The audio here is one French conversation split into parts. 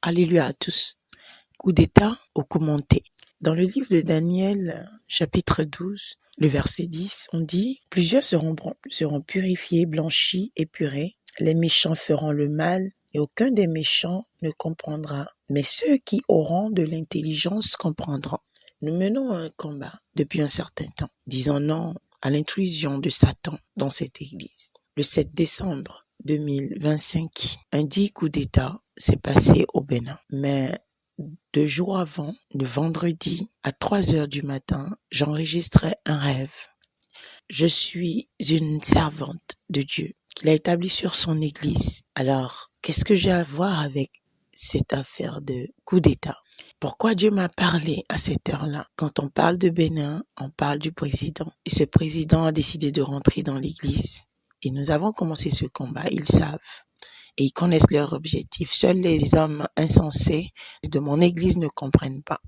Alléluia à tous. Coup d'état ou commenté. Dans le livre de Daniel, chapitre 12, le verset 10, on dit « Plusieurs seront purifiés, blanchis, épurés. Les méchants feront le mal et aucun des méchants ne comprendra. Mais ceux qui auront de l'intelligence comprendront. » Nous menons un combat depuis un certain temps, disant non à l'intrusion de Satan dans cette église. Le 7 décembre 2025, un dit coup d'état s'est passé au Bénin. Mais 2 jours avant, le vendredi, à 3h du matin, j'enregistrais un rêve. Je suis une servante de Dieu qu'il a établie sur son église. Alors, qu'est-ce que j'ai à voir avec cette affaire de coup d'état? Pourquoi Dieu m'a parlé à cette heure-là? Quand on parle de Bénin, on parle du président. Et ce président a décidé de rentrer dans l'église. Et nous avons commencé ce combat, ils savent. Et ils connaissent leur objectif. Seuls les hommes insensés de mon église ne comprennent pas.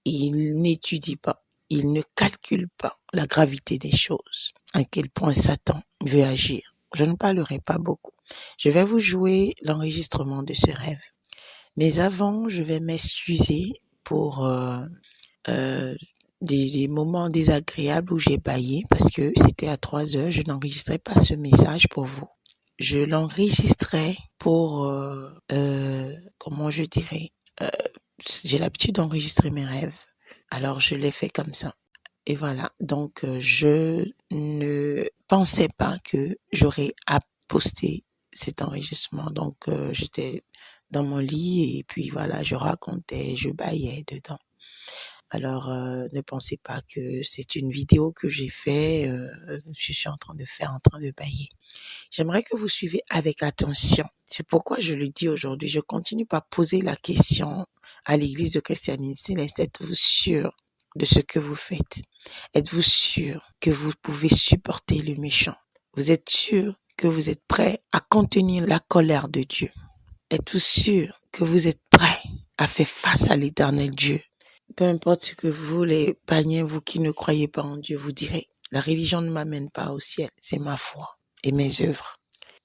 Ils n'étudient pas. Ils ne calculent pas la gravité des choses. À quel point Satan veut agir. Je ne parlerai pas beaucoup. Je vais vous jouer l'enregistrement de ce rêve. Mais avant, je vais m'excuser pour des moments désagréables où j'ai bâillé parce que c'était à 3h. Je n'enregistrais pas ce message pour vous. Je l'enregistrais pour, comment je dirais, j'ai l'habitude d'enregistrer mes rêves. Alors, je l'ai fait comme ça. Et voilà. Donc, je ne pensais pas que j'aurais à poster cet enregistrement. Donc, j'étais dans mon lit et puis voilà, je racontais, je bâillais dedans. Alors, ne pensez pas que c'est une vidéo que j'ai fait, je suis en train de bâiller. J'aimerais que vous suivez avec attention. C'est pourquoi je le dis aujourd'hui. Je continue par poser la question à l'église de Christianité Céleste. Êtes-vous sûr de ce que vous faites? Êtes-vous sûr que vous pouvez supporter le méchant? Vous êtes sûr que vous êtes prêt à contenir la colère de Dieu? Êtes-vous sûr que vous êtes prêt à faire face à l'Éternel Dieu? Peu importe ce que vous, les païens, vous qui ne croyez pas en Dieu, vous direz, la religion ne m'amène pas au ciel, c'est ma foi et mes œuvres.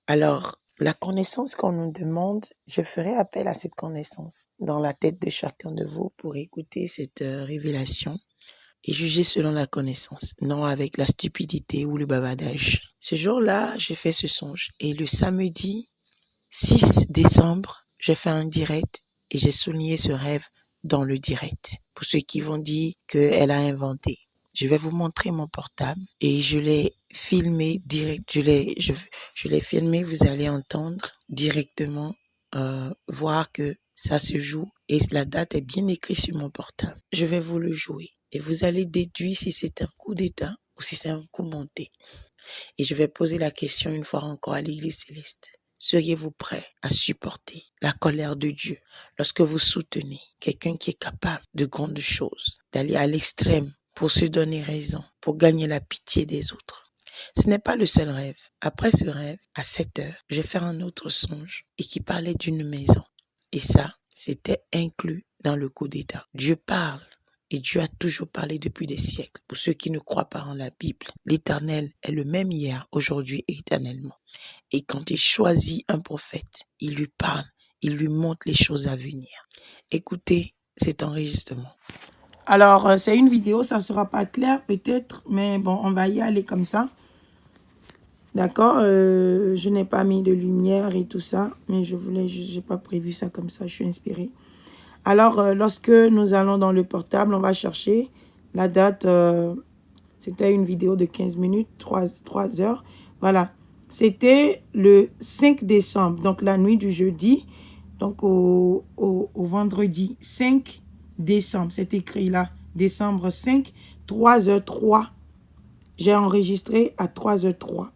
Alors, la connaissance qu'on nous demande, je ferai appel à cette connaissance dans la tête de chacun de vous pour écouter cette révélation et juger selon la connaissance, non avec la stupidité ou le bavardage. Ce jour-là, j'ai fait ce songe et le samedi 6 décembre, j'ai fait un direct et j'ai souligné ce rêve dans le direct. Pour ceux qui vont dire qu'elle a inventé. Je vais vous montrer mon portable et je l'ai filmé direct. Je l'ai filmé, vous allez entendre directement, voir que ça se joue et la date est bien écrite sur mon portable. Je vais vous le jouer et vous allez déduire si c'est un coup d'état ou si c'est un coup monté. Et je vais poser la question une fois encore à l'Église céleste. Seriez-vous prêt à supporter la colère de Dieu lorsque vous soutenez quelqu'un qui est capable de grandes choses, d'aller à l'extrême pour se donner raison, pour gagner la pitié des autres? Ce n'est pas le seul rêve. Après ce rêve, à 7h, j'ai fait un autre songe et qui parlait d'une maison. Et ça, c'était inclus dans le coup d'état. Dieu parle. Et Dieu a toujours parlé depuis des siècles. Pour ceux qui ne croient pas en la Bible, l'Éternel est le même hier, aujourd'hui et éternellement. Et quand il choisit un prophète, il lui parle, il lui montre les choses à venir. Écoutez cet enregistrement. Alors, c'est une vidéo, ça ne sera pas clair peut-être, mais bon, on va y aller comme ça. D'accord, je n'ai pas mis de lumière et tout ça, mais j'ai pas prévu ça comme ça, je suis inspirée. Alors, lorsque nous allons dans le portable, on va chercher la date. C'était une vidéo de 15 minutes, 3 heures. Voilà. C'était le 5 décembre, donc la nuit du jeudi, donc au vendredi 5 décembre. C'est écrit là, décembre 5, 3h03. J'ai enregistré à 3h03.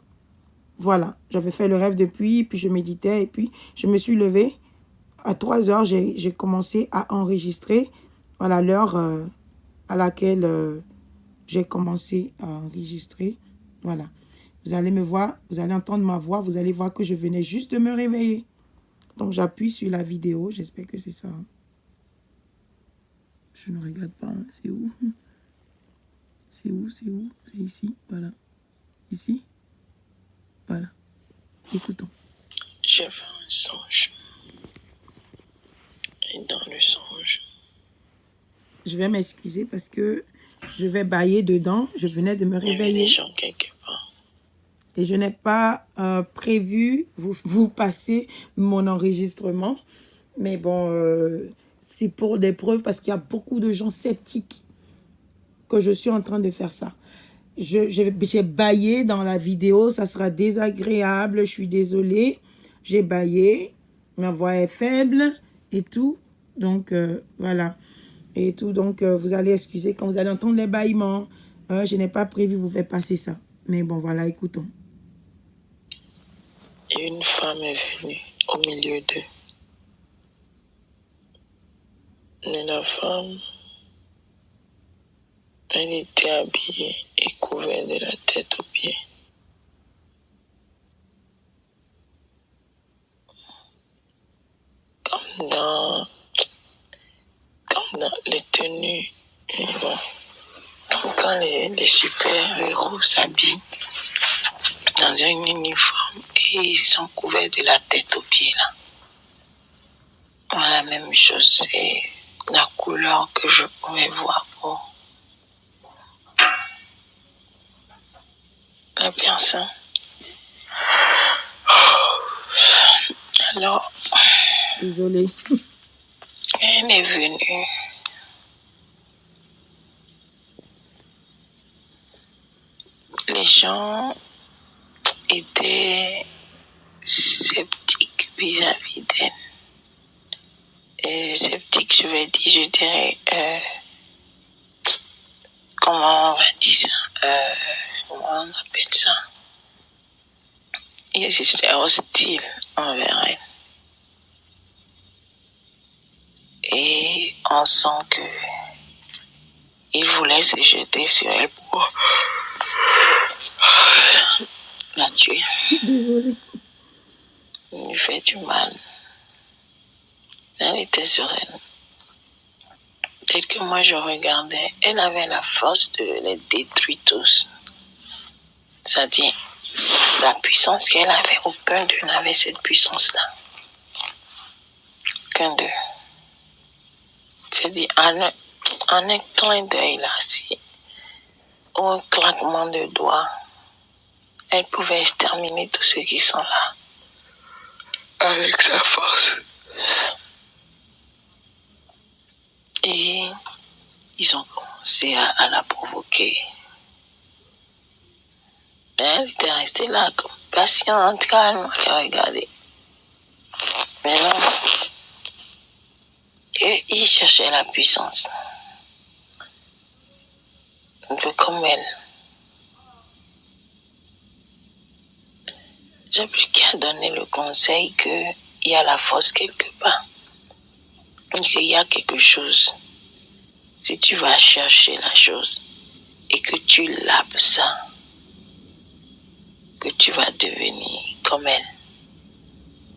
Voilà. J'avais fait le rêve depuis, puis je méditais, et puis je me suis levée. À 3h, j'ai commencé à enregistrer. Voilà l'heure à laquelle j'ai commencé à enregistrer. Voilà. Vous allez me voir, vous allez entendre ma voix, vous allez voir que je venais juste de me réveiller. Donc, j'appuie sur la vidéo. J'espère que c'est ça. Je ne regarde pas. Hein. C'est où? C'est où? C'est où? C'est ici. Voilà. Ici. Voilà. Écoutons. J'ai fait un songe. Et dans le songe. Je vais m'excuser parce que je vais bâiller dedans. Je venais de me réveiller. Des gens quelque part. Et je n'ai pas prévu vous passer mon enregistrement. Mais bon, c'est pour des preuves parce qu'il y a beaucoup de gens sceptiques que je suis en train de faire ça. J'ai bâillé dans la vidéo. Ça sera désagréable. Je suis désolée. J'ai bâillé. Ma voix est faible et tout. Donc, voilà. Et tout. Donc, vous allez excuser quand vous allez entendre les bâillements. Je n'ai pas prévu vous faire passer ça. Mais bon, voilà, écoutons. Et une femme est venue au milieu d'eux. Et la femme, elle était habillée et couverte de la tête aux pieds. Comme dans les tenues, bon, comme quand les super-héros s'habillent dans un uniforme et ils sont couverts de la tête aux pieds là. La même chose, c'est la couleur que je pouvais voir pour la personne. Alors, désolée. Elle est venue. Les gens étaient sceptiques vis-à-vis d'elle. Sceptique, je dirais, comment on va dire ça, comment on appelle ça, ils étaient hostiles envers elle. Et on sent que ils voulaient se jeter sur elle pour la tuer. Désolée. Il lui fait du mal. Elle était sereine. Tel que moi je regardais, elle avait la force de les détruire tous. C'est-à-dire, la puissance qu'elle avait, aucun d'eux n'avait cette puissance-là. Aucun d'eux. C'est-à-dire, en un clin d'œil là, ou un claquement de doigts, elle pouvait exterminer tous ceux qui sont là. Avec sa force. Et ils ont commencé à la provoquer. Elle était restée là, comme patiente, calme, et regardez. Mais non. Et ils cherchaient la puissance. Un peu comme elle. J'ai plus qu'à donner le conseil qu'il y a la force quelque part. Qu'il y a quelque chose. Si tu vas chercher la chose et que tu lapes ça, que tu vas devenir comme elle,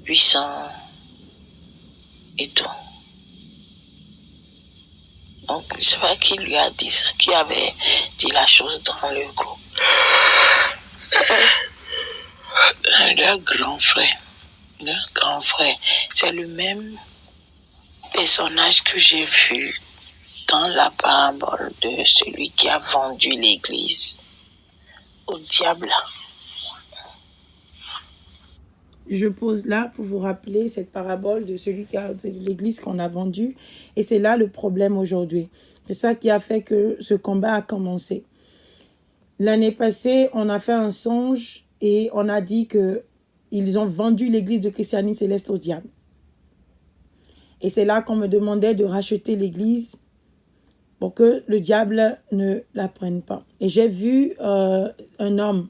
puissant et tout. Donc, je sais pas qui lui a dit ça, qui avait dit la chose dans le groupe. Leur grand frère, c'est le même personnage que j'ai vu dans la parabole de celui qui a vendu l'église au diable. Je pose là pour vous rappeler cette parabole de celui qui a l'église qu'on a vendue. Et c'est là le problème aujourd'hui. C'est ça qui a fait que ce combat a commencé. L'année passée, on a fait un songe et on a dit qu'ils ont vendu l'église de Christianie Céleste au diable. Et c'est là qu'on me demandait de racheter l'église pour que le diable ne la prenne pas. Et j'ai vu un homme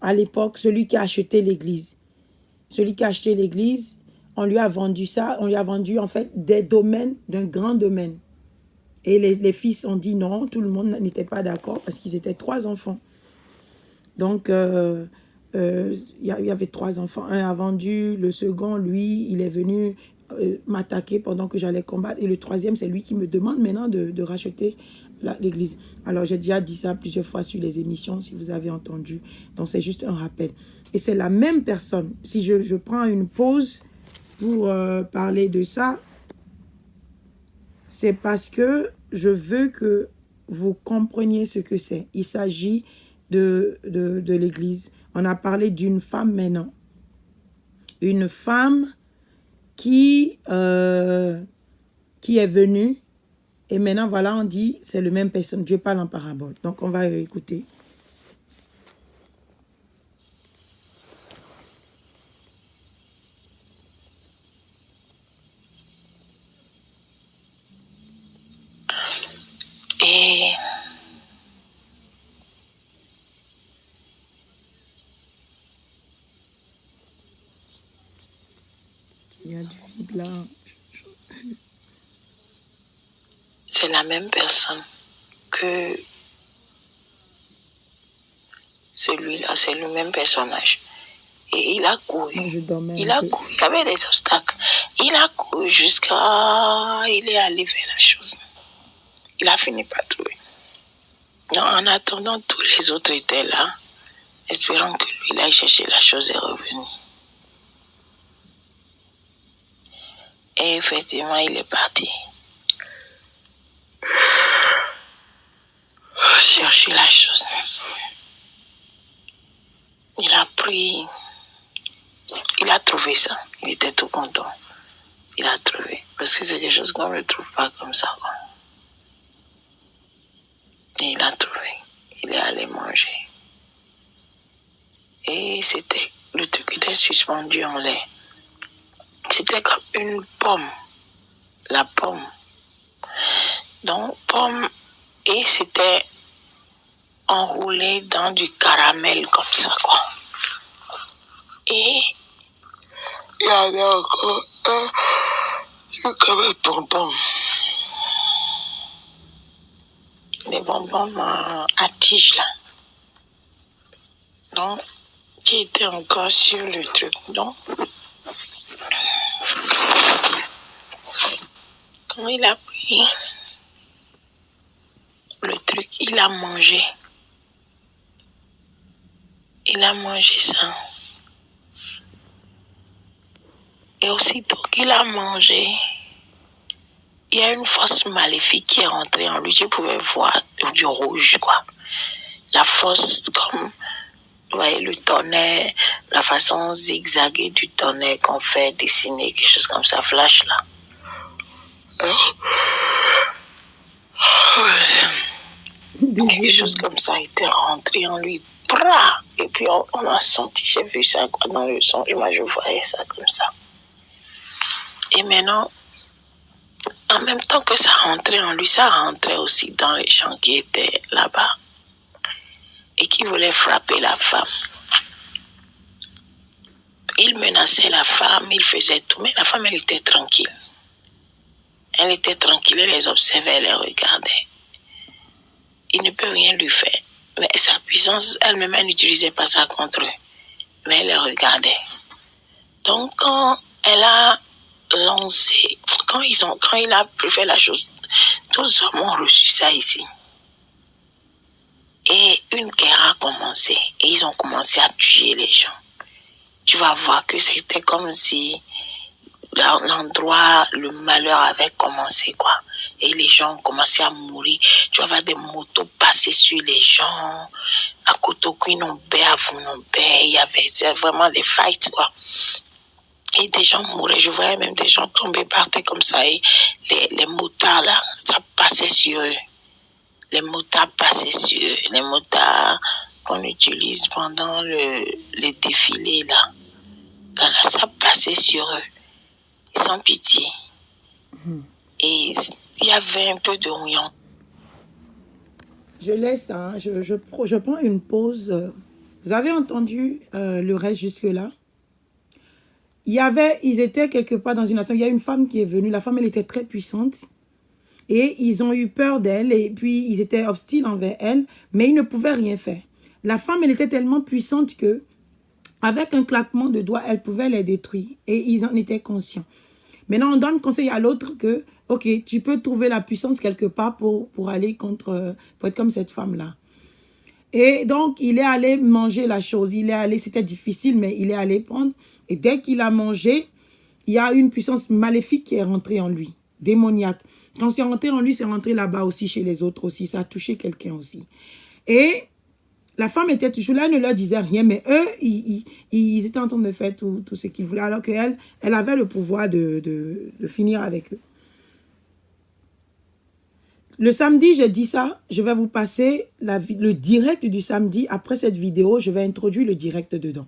à l'époque, celui qui a acheté l'église. Celui qui a acheté l'église, on lui a vendu ça, on lui a vendu en fait des domaines, d'un grand domaine. Et les fils ont dit non, tout le monde n'était pas d'accord parce qu'ils étaient 3 enfants. Donc, il y avait 3 enfants. Un a vendu, le second, lui, il est venu m'attaquer pendant que j'allais combattre. Et le 3e, c'est lui qui me demande maintenant de racheter l'église. Alors, j'ai déjà dit ça plusieurs fois sur les émissions, si vous avez entendu. Donc, c'est juste un rappel. Et c'est la même personne. Si je prends une pause pour parler de ça, c'est parce que je veux que vous compreniez ce que c'est. Il s'agit de l'église. On a parlé d'une femme maintenant. Une femme qui est venue. Et maintenant, voilà, on dit, c'est le même personne. Dieu parle en parabole. Donc, on va écouter. Et il y a du vide là. c'est la même personne que celui-là, c'est le même personnage. Et il a couru. Il a couru. Il y avait des obstacles. Il a couru jusqu'à... Il est allé vers la chose. Il a fini par trouver. Donc, en attendant, tous les autres étaient là, espérant que lui, il aille chercher la chose et revenu. Et effectivement, il est parti chercher la chose. Il a pris... Il a trouvé ça. Il était tout content. Il a trouvé. Parce que c'est des choses qu'on ne trouve pas comme ça, quoi. Et il a trouvé. Il est allé manger. Et c'était... Le truc était suspendu en l'air. C'était comme une pomme. La pomme. Donc, pomme. Et c'était enroulé dans du caramel comme ça, quoi. Et il y avait encore comme un bonbon. Des bonbons à tige, là. Donc, qui était encore sur le truc. Donc, quand il a pris le truc, il a mangé. Il a mangé ça. Et aussitôt qu'il a mangé, il y a une force maléfique qui est rentrée en lui. Je pouvais voir du rouge, quoi. La force comme, vous voyez, le tonnerre, la façon zigzaguée du tonnerre qu'on fait dessiner, quelque chose comme ça, flash là. Quelque chose comme ça était rentré en lui. Bra! Et puis on a senti, j'ai vu ça quoi, dans le son, et moi je voyais ça comme ça. Et maintenant, en même temps que ça rentrait en lui, ça rentrait aussi dans les gens qui étaient là-bas et qui voulaient frapper la femme. Il menaçait la femme, il faisait tout, mais la femme, elle était tranquille. Elle était tranquille, elle les observait, elle les regardait. Il ne peut rien lui faire. Mais sa puissance, elle-même, elle n'utilisait pas ça contre eux. Mais elle les regardait. Donc, quand elle a lancé, quand il a fait la chose, tous les hommes ont reçu ça ici. Et une guerre a commencé. Et ils ont commencé à tuer les gens. Tu vas voir que c'était comme si l'endroit, le malheur avait commencé, quoi. Et les gens ont commencé à mourir. Tu vas voir des motos passer sur les gens. À Kotokou, non, à Vounombe, il y avait vraiment des fights, quoi. Et des gens mouraient. Je voyais même des gens tomber par terre comme ça. Et les motards, là, ça passait sur eux. Les motards passaient sur eux. Les motards qu'on utilise pendant les défilés, là. Là, ça passait sur eux. Sans pitié. Et il y avait un peu de rouillon. Je laisse, hein, je prends une pause. Vous avez entendu le reste jusque-là? Ils étaient quelque part dans une assemblée. Il y a une femme qui est venue. La femme, elle était très puissante. Et ils ont eu peur d'elle. Et puis, ils étaient hostiles envers elle. Mais ils ne pouvaient rien faire. La femme, elle était tellement puissante que, avec un claquement de doigts, elle pouvait les détruire. Et ils en étaient conscients. Maintenant, on donne conseil à l'autre que, ok, tu peux trouver la puissance quelque part pour aller contre, pour être comme cette femme-là. Et donc, il est allé manger la chose. C'était difficile, mais il est allé prendre. Et dès qu'il a mangé, il y a une puissance maléfique qui est rentrée en lui, démoniaque, Quand c'est rentré en lui, c'est rentré là-bas aussi, chez les autres aussi. Ça a touché quelqu'un aussi. Et la femme était toujours là, elle ne leur disait rien, mais eux, ils étaient en train de faire tout ce qu'ils voulaient, alors qu'elle, elle avait le pouvoir de finir avec eux. Le samedi, j'ai dit ça, je vais vous passer le direct du samedi. Après cette vidéo, je vais introduire le direct dedans.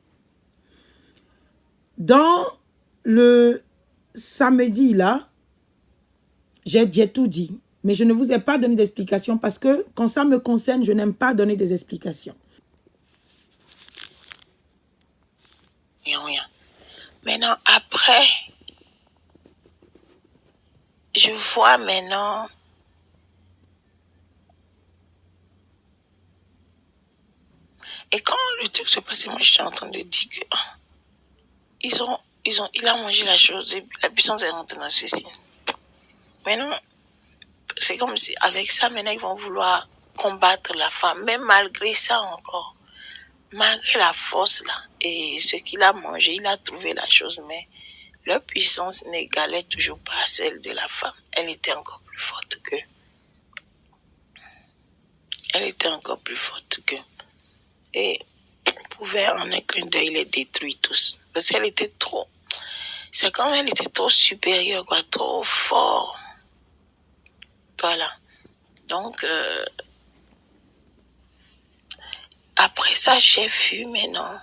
Dans le samedi, là, j'ai tout dit. Mais je ne vous ai pas donné d'explication parce que quand ça me concerne, je n'aime pas donner des explications. Rien. Maintenant, après, je vois maintenant... Et quand le truc se passait, moi, j'étais en train de dire que... il a mangé la chose et la puissance est rentrée dans ceci. Maintenant, c'est comme si avec ça, maintenant, ils vont vouloir combattre la femme. Mais malgré ça encore, malgré la force là, et ce qu'il a mangé, il a trouvé la chose, mais leur puissance n'égalait toujours pas celle de la femme. Elle était encore plus forte qu'eux. Elle était encore plus forte qu'eux. Et pouvait en un clin d'œil les détruire tous. Parce qu'elle était trop... C'est comme elle était trop supérieure, quoi, trop fort. Voilà. Donc, après ça, j'ai vu maintenant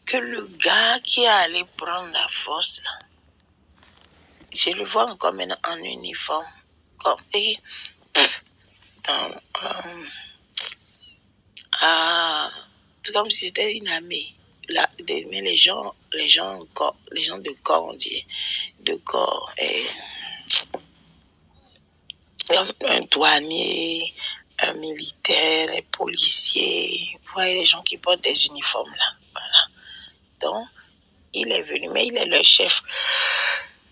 que le gars qui est allé prendre la force, là, je le vois encore maintenant en uniforme. Et c'est comme si c'était une armée. Là, mais les gens de corps, on dit, de corps, et un douanier, un militaire, un policier, vous voyez les gens qui portent des uniformes là, voilà. Donc, il est venu, mais il est le chef.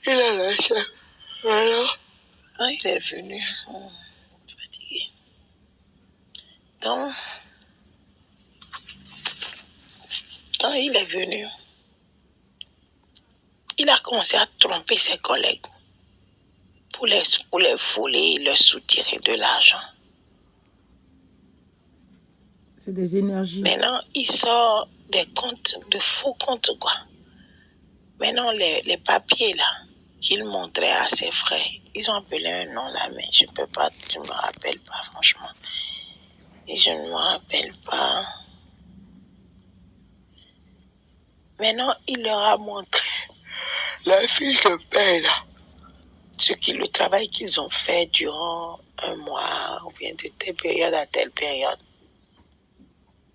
Il est le chef. Voilà. Quand il est venu, je suis fatiguée. Donc, quand il est venu, il a commencé à tromper ses collègues pour les voler et leur soutirer de l'argent. C'est des énergies. Maintenant, il sort des comptes, de faux comptes, quoi. Maintenant, les papiers, là, qu'il montrait à ses frères, ils ont appelé un nom, là, mais je peux pas, je me rappelle pas, franchement. Et je ne me rappelle pas. Maintenant, il leur a montré la fiche de paie, là. Le travail qu'ils ont fait durant un mois, ou bien de telle période à telle période.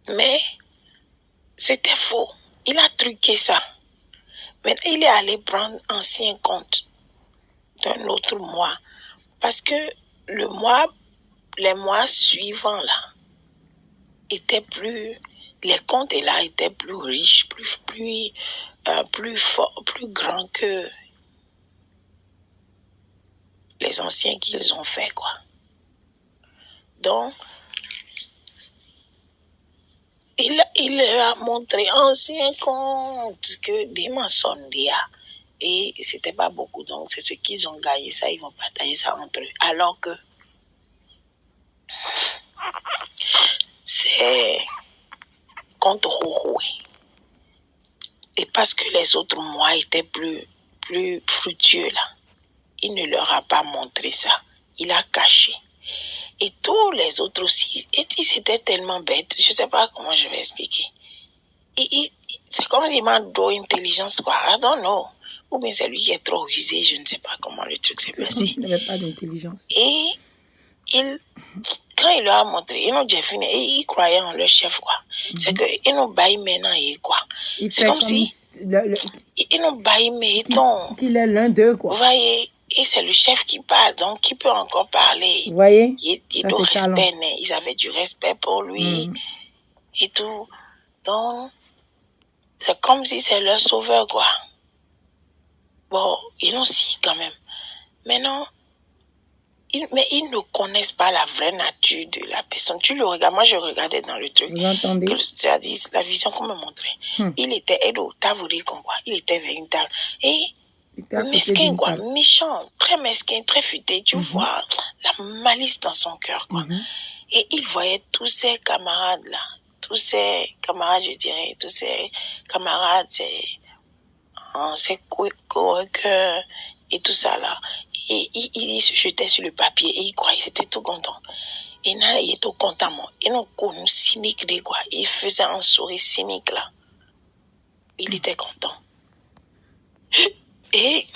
Mais, c'était faux. Il a truqué ça. Maintenant, il est allé prendre ancien compte d'un autre mois. Parce que les mois suivants, là, étaient plus... Les comptes, là, étaient plus riches, plus forts, plus grands que les anciens qu'ils ont fait, quoi. Donc, il leur a montré ancien compte que des mensonges, et c'était pas beaucoup, donc c'est ce qu'ils ont gagné, ça, ils vont partager ça entre eux. Alors que c'est compte rouroué. Et parce que les autres mois étaient plus fructueux, là, il ne leur a pas montré ça. Il a caché. Et tous les autres aussi, ils étaient tellement bêtes, je sais pas comment je vais expliquer. C'est comme s'il manque d'intelligence, quoi. I don't know. Ou bien c'est lui qui est trop rusé, je ne sais pas comment le truc s'est passé. Il n'avait pas d'intelligence. Et quand il leur a montré, ils ont déjà fini, et ils croyaient en leur chef, quoi. C'est que, ils n'ont pas eu maintenant, quoi. C'est comme si, ils n'ont pas eu, mais qu'il est l'un d'eux, quoi. Vous voyez, et c'est le chef qui parle, donc qui peut encore parler. Vous voyez? Il y a du respect, ils avaient du respect pour lui, et tout. Donc, c'est comme si c'est leur sauveur, quoi. Bon, ils l'ont si quand même. Maintenant, mais ils ne connaissent pas la vraie nature de la personne. Tu le regardes, moi je regardais dans le truc. Vous entendez? C'est-à-dire, la vision qu'on me montrait. Il était, Edo, t'as voulu comme quoi? Il était vers une table. Et mesquin, quoi, méchant, très mesquin, très futé, tu vois, la malice dans son cœur, quoi. Et il voyait tous ses camarades, là, tous ses camarades, je dirais, tous ses camarades, ses coworkers et tout ça, là. Et il se jetait sur le papier et il croyait, il était tout content. Et là, il était tout content, moi. Et nous, nous cynique, quoi. Il faisait un sourire cynique, là. Il était content. Et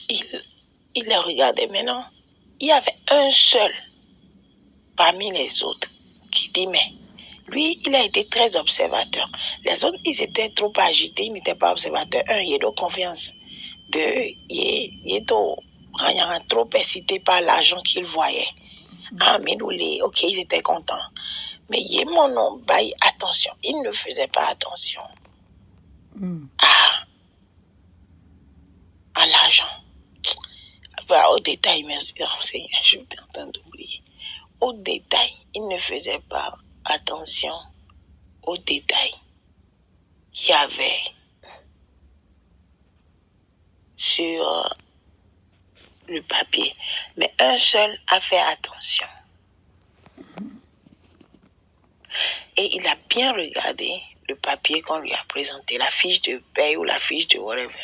il les regardait maintenant. Il y avait un seul parmi les autres qui dit, mais lui, il a été très observateur. Les autres, ils étaient trop agités, ils n'étaient pas observateurs. Un, il y a de confiance. Deux, il est trop excité par l'argent qu'il voyait. Ah, mais ok, ils étaient contents. Mais il y a mon nom, attention. Il ne faisait pas attention à l'argent. Au détail, merci, Seigneur, je suis en train d'oublier. Au détail, il ne faisait pas attention aux détails qu'il y avait sur le papier. Mais un seul a fait attention. Et il a bien regardé le papier qu'on lui a présenté, la fiche de paye ou la fiche de whatever.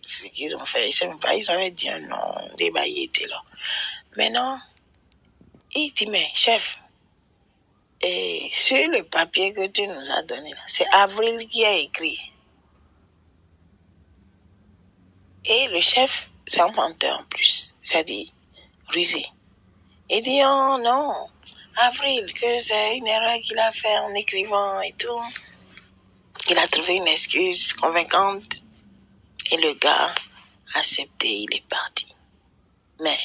Ce qu'ils ont fait, je ne sais même pas, ils avaient dit un nom, des bails étaient là. Maintenant, il dit, mais chef, et sur le papier que tu nous as donné, c'est Avril qui a écrit. Et le chef, c'est un menteur en plus, c'est-à-dire rusé. Il dit, oh non, Avril, que c'est une erreur qu'il a fait en écrivant et tout. Il a trouvé une excuse convaincante et le gars a accepté, il est parti. Mais,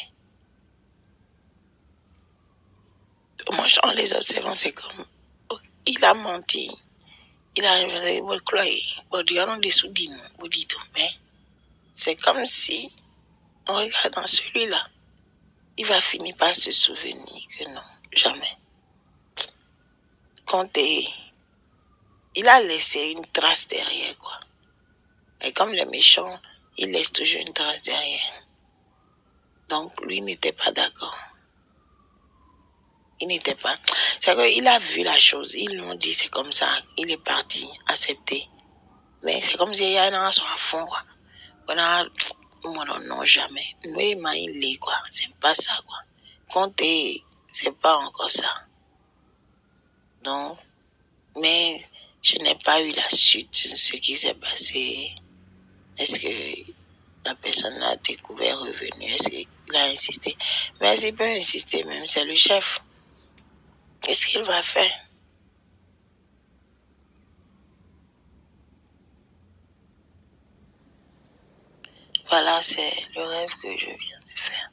moi, en les observant, c'est comme, il a menti. Il a mais c'est comme si, en regardant celui-là, il va finir par se souvenir que non, jamais. Il a laissé une trace derrière, quoi. Et comme les méchants, ils laissent toujours une trace derrière. Donc, lui n'était pas d'accord. Il n'était pas... C'est qu'il a vu la chose. Ils lui ont dit, c'est comme ça. Il est parti, accepté. Mais c'est comme s'il y a un sur à fond, quoi. Non, jamais. Nous, il est, quoi. C'est pas ça, quoi. Compter, c'est pas encore ça. Donc, mais je n'ai pas eu la suite, ce qui s'est passé. Est-ce que la personne l'a découvert, revenu? Est-ce qu'il a insisté? Mais s'il peut insister, même, c'est le chef. Qu'est-ce qu'il va faire? Voilà, c'est le rêve que je viens de faire.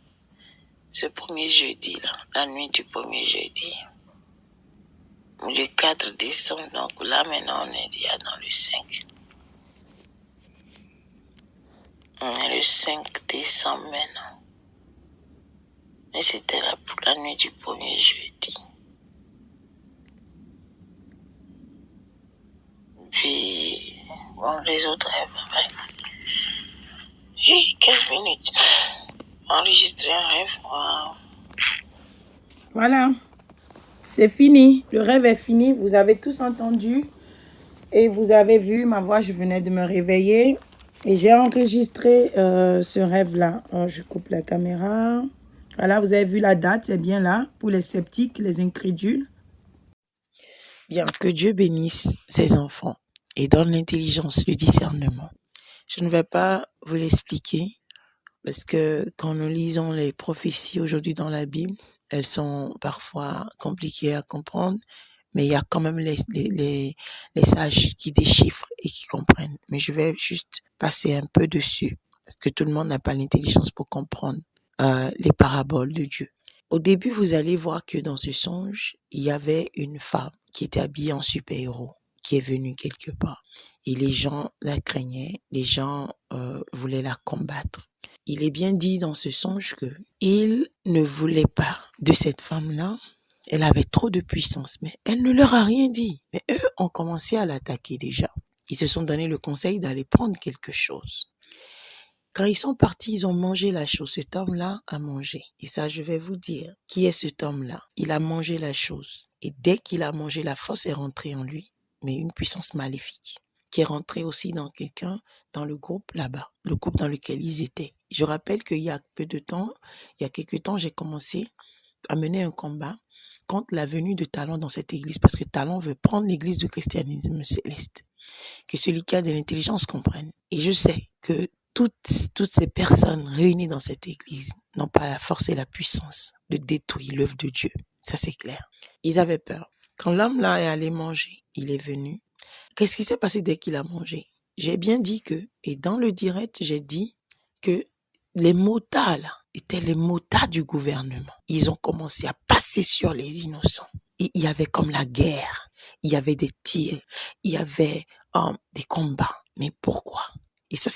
Ce premier jeudi, là, la nuit du premier jeudi. Le 4 décembre, donc là, maintenant, on est déjà dans le 5. On est le 5 décembre maintenant. Mais c'était la nuit du premier jeudi. Puis, bon, les autres rêves, hey, 15 minutes. Enregistrer un rêve, wow. Voilà, c'est fini. Le rêve est fini. Vous avez tous entendu et vous avez vu ma voix. Je venais de me réveiller et j'ai enregistré ce rêve-là. Je coupe la caméra. Voilà, vous avez vu la date, c'est bien là pour les sceptiques, les incrédules. Bien, que Dieu bénisse ses enfants et donne l'intelligence, le discernement. Je ne vais pas vous l'expliquer parce que quand nous lisons les prophéties aujourd'hui dans la Bible, elles sont parfois compliquées à comprendre, mais il y a quand même les sages qui déchiffrent et qui comprennent. Mais je vais juste passer un peu dessus parce que tout le monde n'a pas l'intelligence pour comprendre les paraboles de Dieu. Au début, vous allez voir que dans ce songe, il y avait une femme qui était habillée en super-héros, qui est venue quelque part. Et les gens la craignaient, les gens voulaient la combattre. Il est bien dit dans ce songe que il ne voulait pas de cette femme-là Elle avait trop de puissance, mais elle ne leur a rien dit. Mais eux ont commencé à l'attaquer déjà. Ils se sont donné le conseil d'aller prendre quelque chose. Quand ils sont partis, ils ont mangé la chose. Cet homme-là a mangé. Et ça, je vais vous dire, qui est cet homme-là? Il a mangé la chose. Et dès qu'il a mangé, la force est rentrée en lui, mais une puissance maléfique, qui est rentrée aussi dans quelqu'un, dans le groupe là-bas, le groupe dans lequel ils étaient. Je rappelle qu'il y a peu de temps, il y a quelques temps, j'ai commencé à mener un combat contre la venue de Talon dans cette église, parce que Talon veut prendre l'église du christianisme céleste. Que celui qui a de l'intelligence comprenne. Et je sais que toutes ces personnes réunies dans cette église n'ont pas la force et la puissance de détruire l'œuvre de Dieu. Ça, c'est clair. Ils avaient peur. Quand l'homme là est allé manger, il est venu. Qu'est-ce qui s'est passé dès qu'il a mangé? J'ai bien dit que, et dans le direct, j'ai dit que les motards là étaient les motards du gouvernement. Ils ont commencé à passer sur les innocents. Et il y avait comme la guerre. Il y avait des tirs. Il y avait des combats. Mais pourquoi? Et ça,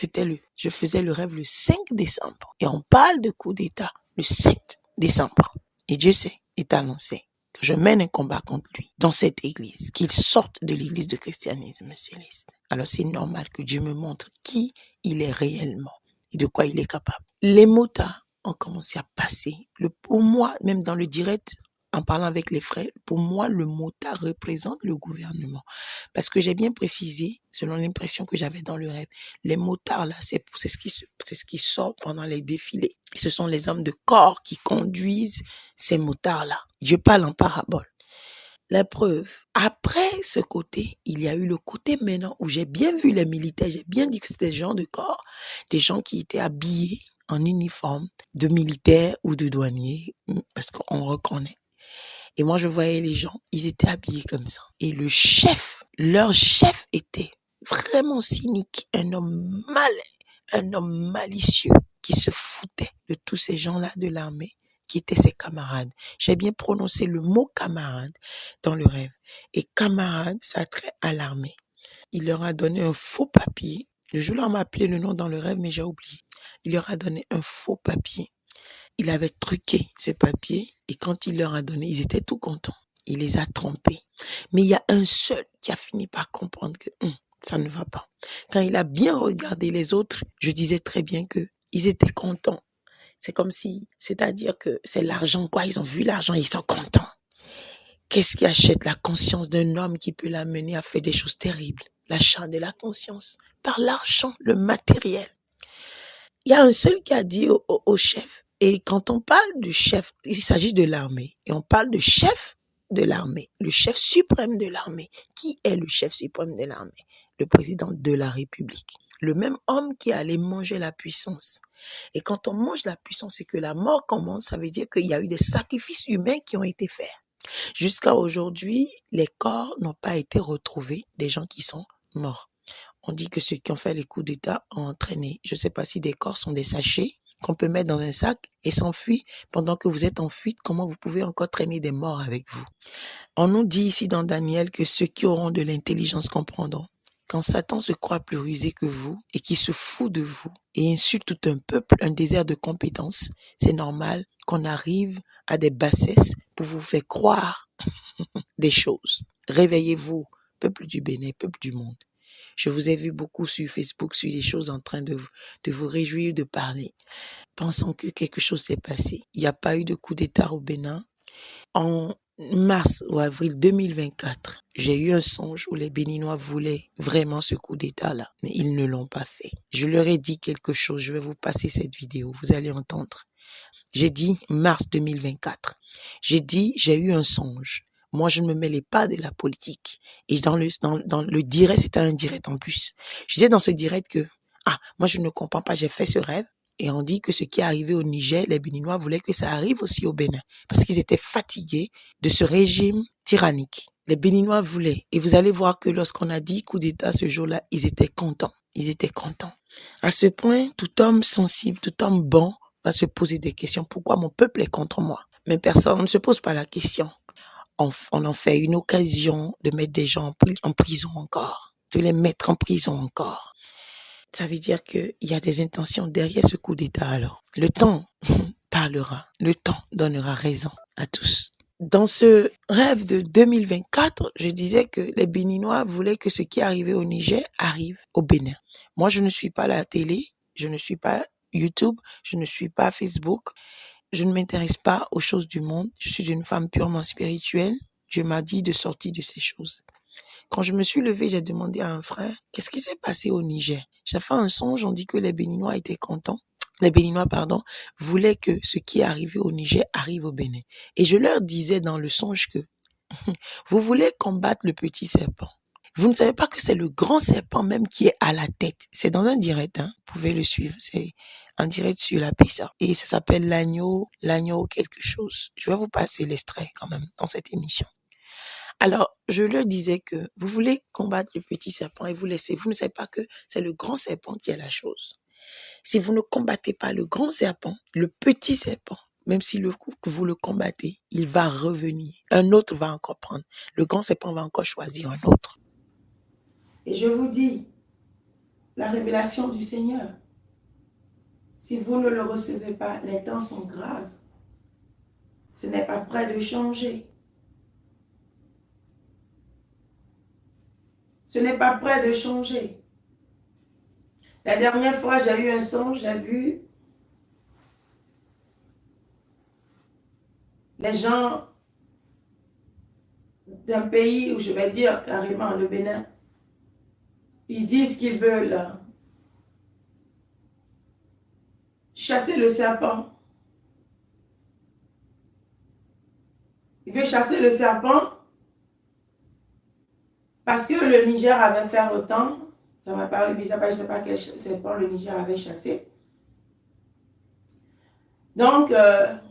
je faisais le rêve le 5 décembre. Et on parle de coup d'État le 7 décembre. Et Dieu sait, est annoncé que je mène un combat contre lui dans cette église, qu'il sorte de l'église de christianisme céleste. Alors c'est normal que Dieu me montre qui il est réellement et de quoi il est capable. Les motards ont commencé à passer. Pour moi, même dans le direct, en parlant avec les frères, pour moi, le motard représente le gouvernement. Parce que j'ai bien précisé, selon l'impression que j'avais dans le rêve, les motards là, c'est ce qui sort pendant les défilés. Ce sont les hommes de corps qui conduisent ces motards là. Dieu parle en parabole. La preuve, après ce côté, il y a eu le côté maintenant où j'ai bien vu les militaires, j'ai bien dit que c'était des gens de corps, des gens qui étaient habillés en uniforme de militaires ou de douaniers, parce qu'on reconnaît. Et moi, je voyais les gens, ils étaient habillés comme ça. Et leur chef était vraiment cynique, un homme malin, un homme malicieux, qui se foutait de tous ces gens-là de l'armée, qui étaient ses camarades. J'ai bien prononcé le mot camarade dans le rêve. Et camarade, ça trait à l'armée. Il leur a donné un faux papier. Le jour-là, on m'a appelé le nom dans le rêve, mais j'ai oublié. Il leur a donné un faux papier. Il avait truqué ce papier et quand il leur a donné, ils étaient tout contents. Il les a trompés. Mais il y a un seul qui a fini par comprendre que ça ne va pas. Quand il a bien regardé les autres, je disais très bien que ils étaient contents. C'est comme si, c'est-à-dire que c'est l'argent quoi, ils ont vu l'argent, ils sont contents. Qu'est-ce qui achète la conscience d'un homme qui peut l'amener à faire des choses terribles? L'achat de la conscience par l'argent, le matériel. Il y a un seul qui a dit au chef, et quand on parle du chef, il s'agit de l'armée, et on parle de chef de l'armée, le chef suprême de l'armée. Qui est le chef suprême de l'armée? Le président de la République. Le même homme qui allait manger la puissance. Et quand on mange la puissance et que la mort commence, ça veut dire qu'il y a eu des sacrifices humains qui ont été faits. Jusqu'à aujourd'hui, les corps n'ont pas été retrouvés des gens qui sont morts. On dit que ceux qui ont fait les coups d'État ont entraîné. Je ne sais pas si des corps sont des sachets qu'on peut mettre dans un sac et s'enfuir. Pendant que vous êtes en fuite, comment vous pouvez encore traîner des morts avec vous? On nous dit ici dans Daniel que ceux qui auront de l'intelligence comprendront. Quand Satan se croit plus rusé que vous et qui se fout de vous et insulte tout un peuple, un désert de compétences, c'est normal qu'on arrive à des bassesses pour vous faire croire des choses. Réveillez-vous, peuple du Bénin, peuple du monde. Je vous ai vu beaucoup sur Facebook, sur des choses en train de vous réjouir, de parler. Pensons que quelque chose s'est passé. Il n'y a pas eu de coup d'État au Bénin. En mars ou avril 2024, j'ai eu un songe où les Béninois voulaient vraiment ce coup d'État-là, mais ils ne l'ont pas fait. Je leur ai dit quelque chose, je vais vous passer cette vidéo, vous allez entendre. J'ai dit mars 2024. J'ai dit, j'ai eu un songe. Moi, je ne me mêlais pas de la politique. Et dans le direct, c'était un direct en plus. Je disais dans ce direct que, moi, je ne comprends pas, j'ai fait ce rêve. Et on dit que ce qui est arrivé au Niger, les Béninois voulaient que ça arrive aussi au Bénin. Parce qu'ils étaient fatigués de ce régime tyrannique. Les Béninois voulaient. Et vous allez voir que lorsqu'on a dit coup d'État ce jour-là, ils étaient contents. Ils étaient contents. À ce point, tout homme sensible, tout homme bon va se poser des questions. Pourquoi mon peuple est contre moi? Mais personne ne se pose pas la question. On en fait une occasion de mettre des gens en prison encore, de les mettre en prison encore. Ça veut dire qu'il y a des intentions derrière ce coup d'État alors. Le temps parlera, le temps donnera raison à tous. dans ce rêve de 2024, je disais que les Béninois voulaient que ce qui arrivait au Niger arrive au Bénin. Moi, je ne suis pas la télé, je ne suis pas YouTube, je ne suis pas Facebook, je ne m'intéresse pas aux choses du monde. Je suis une femme purement spirituelle. Dieu m'a dit de sortir de ces choses. Quand je me suis levée, j'ai demandé à un frère, qu'est-ce qui s'est passé au Niger? J'ai fait un songe, on dit que les Béninois étaient contents. Les Béninois, voulaient que ce qui est arrivé au Niger arrive au Bénin. Et je leur disais dans le songe que vous voulez combattre le petit serpent. Vous ne savez pas que c'est le grand serpent même qui est à la tête. C'est dans un direct, hein. Vous pouvez le suivre. C'est un direct sur la PISA. Et ça s'appelle l'agneau quelque chose. Je vais vous passer l'extrait quand même dans cette émission. Alors, je leur disais que vous voulez combattre le petit serpent et vous laissez. Vous ne savez pas que c'est le grand serpent qui est la chose. Si vous ne combattez pas le grand serpent, le petit serpent, même si le coup que vous le combattez, il va revenir. Un autre va encore prendre. Le grand serpent va encore choisir un autre. Et je vous dis, la révélation du Seigneur, si vous ne le recevez pas, les temps sont graves. Ce n'est pas prêt de changer. Ce n'est pas prêt de changer. La dernière fois, j'ai eu un songe, j'ai vu les gens d'un pays où je vais dire carrément le Bénin, ils disent qu'ils veulent chasser le serpent. Ils veulent chasser le serpent parce que le Niger avait fait autant. Ça m'a paru bizarre, je ne sais pas quel serpent le Niger avait chassé. Donc,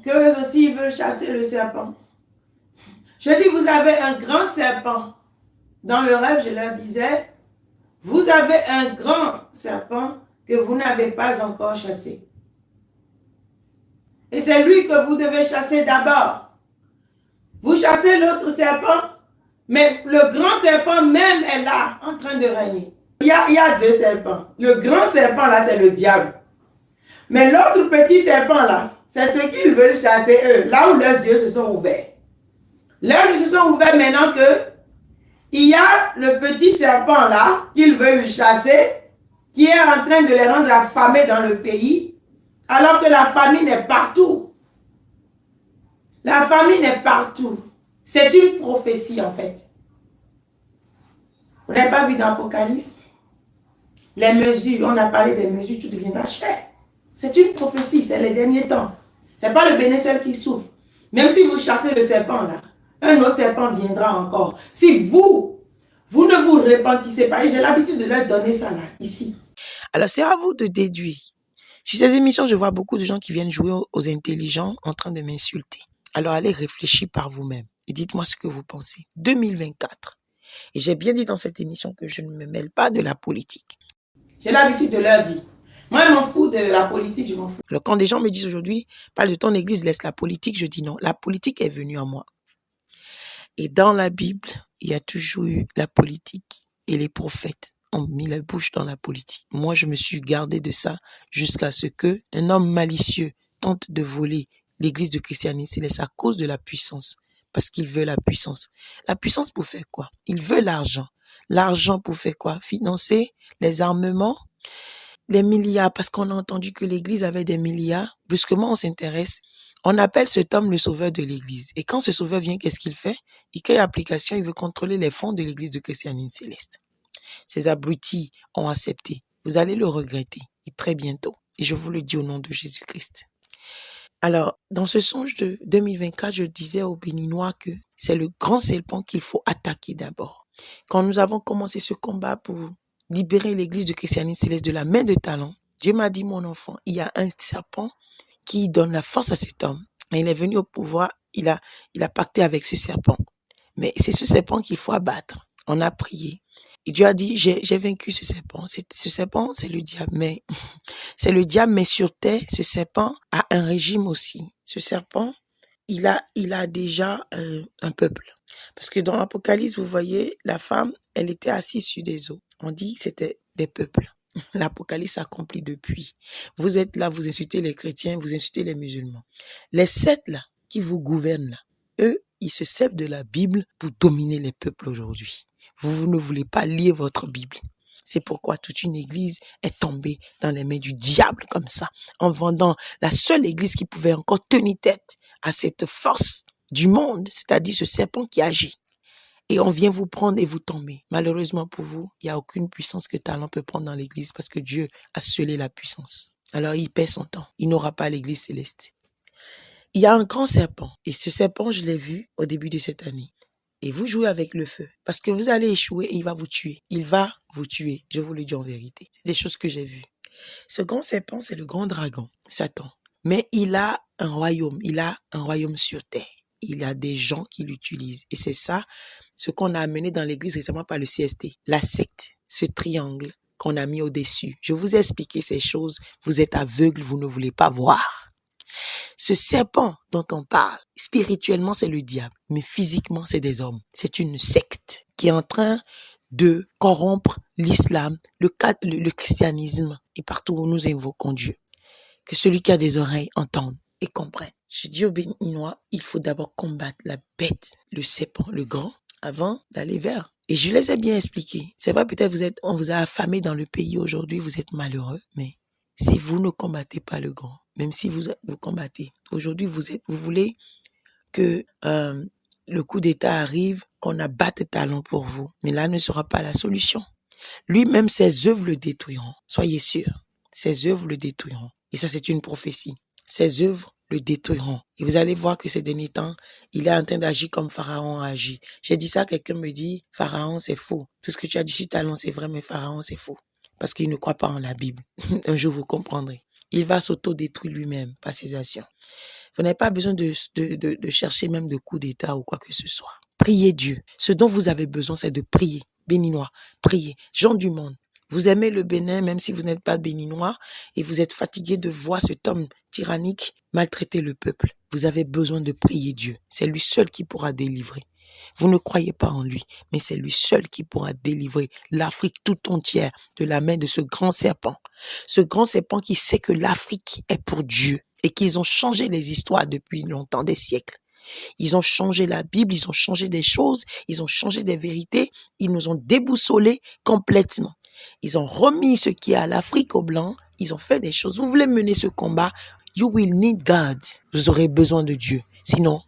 qu'eux aussi ils veulent chasser le serpent. Je dis, vous avez un grand serpent. Dans le rêve, je leur disais, vous avez un grand serpent que vous n'avez pas encore chassé. Et c'est lui que vous devez chasser d'abord. Vous chassez l'autre serpent, mais le grand serpent même est là, en train de régner. Il y a deux serpents. Le grand serpent là, c'est le diable. Mais l'autre petit serpent là, c'est ce qu'ils veulent chasser eux, là où leurs yeux se sont ouverts. Leurs yeux se sont ouverts maintenant que il y a le petit serpent là qu'ils veulent chasser, qui est en train de les rendre affamés dans le pays, alors que la famine est partout. La famine est partout. C'est une prophétie en fait. Vous n'avez pas vu dans l'Apocalypse? Les mesures, on a parlé des mesures, tout deviendra cher. C'est une prophétie, c'est les derniers temps. Ce n'est pas le Bénin seul qui souffre. Même si vous chassez le serpent là, un autre serpent viendra encore. Si vous ne vous repentissez pas, et j'ai l'habitude de leur donner ça là, ici. Alors c'est à vous de déduire. Sur ces émissions, je vois beaucoup de gens qui viennent jouer aux intelligents en train de m'insulter. Alors allez réfléchir par vous-même et dites-moi ce que vous pensez. 2024. Et j'ai bien dit dans cette émission que je ne me mêle pas de la politique. J'ai l'habitude de leur dire. Moi, je m'en fous de la politique, je m'en fous. Alors quand des gens me disent aujourd'hui, parle de ton église, laisse la politique, je dis non. La politique est venue en moi. Et dans la Bible, il y a toujours eu la politique et les prophètes ont mis la bouche dans la politique. Moi, je me suis gardé de ça jusqu'à ce que un homme malicieux tente de voler l'église de christianisme. C'est à cause de la puissance. Parce qu'il veut la puissance. La puissance pour faire quoi? Il veut l'argent. L'argent pour faire quoi? Financer les armements, les milliards, parce qu'on a entendu que l'église avait des milliards. Brusquement, on s'intéresse. On appelle cet homme le sauveur de l'église. Et quand ce sauveur vient, qu'est-ce qu'il fait? Il crée application, il veut contrôler les fonds de l'église de christianisme céleste. Ces abrutis ont accepté. Vous allez le regretter. Et très bientôt. Et je vous le dis au nom de Jésus-Christ. Alors, dans ce songe de 2024, je disais aux Béninois que c'est le grand serpent qu'il faut attaquer d'abord. Quand nous avons commencé ce combat pour libérer l'église de christianisme céleste de la main de Talon, Dieu m'a dit, mon enfant, il y a un serpent qui donne la force à cet homme. Et il est venu au pouvoir, il a pacté avec ce serpent. Mais c'est ce serpent qu'il faut abattre. On a prié. Et Dieu a dit, j'ai vaincu ce serpent. Ce serpent, c'est le diable. Mais c'est le diable, mais sur terre, ce serpent a un régime aussi. Ce serpent, il a déjà un peuple. Parce que dans l'Apocalypse, vous voyez, la femme, elle était assise sur des eaux. On dit que c'était des peuples. L'Apocalypse s'accomplit depuis. Vous êtes là, vous insultez les chrétiens, vous insultez les musulmans. Les 7 là, qui vous gouvernent là, eux, ils se servent de la Bible pour dominer les peuples aujourd'hui. Vous ne voulez pas lire votre Bible. C'est pourquoi toute une église est tombée dans les mains du diable comme ça, en vendant la seule église qui pouvait encore tenir tête à cette force du monde, c'est-à-dire ce serpent qui agit. Et on vient vous prendre et vous tomber. Malheureusement pour vous, il n'y a aucune puissance que talent peut prendre dans l'église parce que Dieu a scellé la puissance. Alors il perd son temps. Il n'aura pas l'église céleste. Il y a un grand serpent. Et ce serpent, je l'ai vu au début de cette année. Et vous jouez avec le feu. Parce que vous allez échouer et il va vous tuer. Il va vous tuer. Je vous le dis en vérité. C'est des choses que j'ai vues. Ce grand serpent, c'est le grand dragon, Satan. Mais il a un royaume. Il a un royaume sur terre. Il y a des gens qui l'utilisent. Et c'est ça, ce qu'on a amené dans l'église récemment par le CST. La secte, ce triangle qu'on a mis au-dessus. Je vous ai expliqué ces choses. Vous êtes aveugle, vous ne voulez pas voir. Ce serpent dont on parle, spirituellement, c'est le diable. Mais physiquement, c'est des hommes. C'est une secte qui est en train de corrompre l'islam, le christianisme et partout où nous invoquons Dieu. Que celui qui a des oreilles entende et comprenne. Je dis aux Béninois, il faut d'abord combattre la bête, le serpent, le grand, avant d'aller vers. Et je les ai bien expliqués. C'est vrai, peut-être on vous a affamé dans le pays aujourd'hui, vous êtes malheureux, mais si vous ne combattez pas le grand, même si vous combattez, aujourd'hui vous voulez que le coup d'État arrive, qu'on abatte talent pour vous. Mais là ne sera pas la solution. Lui-même, ses œuvres le détruiront. Soyez sûrs. Ses œuvres le détruiront. Et ça, c'est une prophétie. Ses œuvres le détruiront. Et vous allez voir que ces derniers temps, il est en train d'agir comme Pharaon a agi. J'ai dit ça, quelqu'un me dit, Pharaon, c'est faux. Tout ce que tu as dit sur talent, c'est vrai, mais Pharaon, c'est faux. Parce qu'il ne croit pas en la Bible. Un jour, vous comprendrez. Il va s'auto-détruire lui-même par ses actions. Vous n'avez pas besoin de chercher même de coup d'État ou quoi que ce soit. Priez Dieu. Ce dont vous avez besoin, c'est de prier. Béninois, priez. Gens du monde, vous aimez le Bénin, même si vous n'êtes pas béninois, et vous êtes fatigué de voir cet homme tyrannique maltraiter le peuple. Vous avez besoin de prier Dieu. C'est lui seul qui pourra délivrer. Vous ne croyez pas en lui, mais c'est lui seul qui pourra délivrer l'Afrique tout entière de la main de ce grand serpent. Ce grand serpent qui sait que l'Afrique est pour Dieu et qu'ils ont changé les histoires depuis longtemps, des siècles. Ils ont changé la Bible, ils ont changé des choses, ils ont changé des vérités, ils nous ont déboussolés complètement. Ils ont remis ce qui est à l'Afrique au blanc, ils ont fait des choses. Vous voulez mener ce combat, you will need God. Vous aurez besoin de Dieu. Sinon,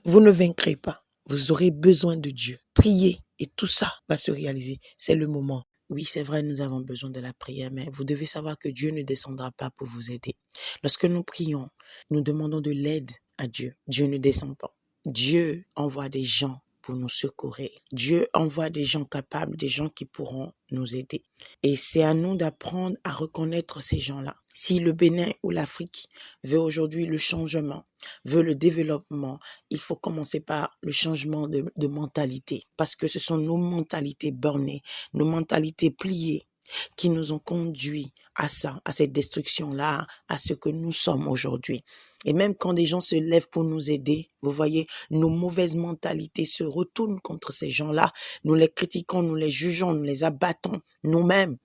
vous ne vaincrez pas. Vous aurez besoin de Dieu. Priez et tout ça va se réaliser. C'est le moment. Oui, c'est vrai, nous avons besoin de la prière, mais vous devez savoir que Dieu ne descendra pas pour vous aider. Lorsque nous prions, nous demandons de l'aide à Dieu. Dieu ne descend pas. Dieu envoie des gens pour nous secourir. Dieu envoie des gens capables, des gens qui pourront nous aider. Et c'est à nous d'apprendre à reconnaître ces gens-là. Si le Bénin ou l'Afrique veut aujourd'hui le changement, veut le développement, il faut commencer par le changement de mentalité. Parce que ce sont nos mentalités bornées, nos mentalités pliées, qui nous ont conduits à ça, à cette destruction-là, à ce que nous sommes aujourd'hui. Et même quand des gens se lèvent pour nous aider, vous voyez, nos mauvaises mentalités se retournent contre ces gens-là. Nous les critiquons, nous les jugeons, nous les abattons nous-mêmes.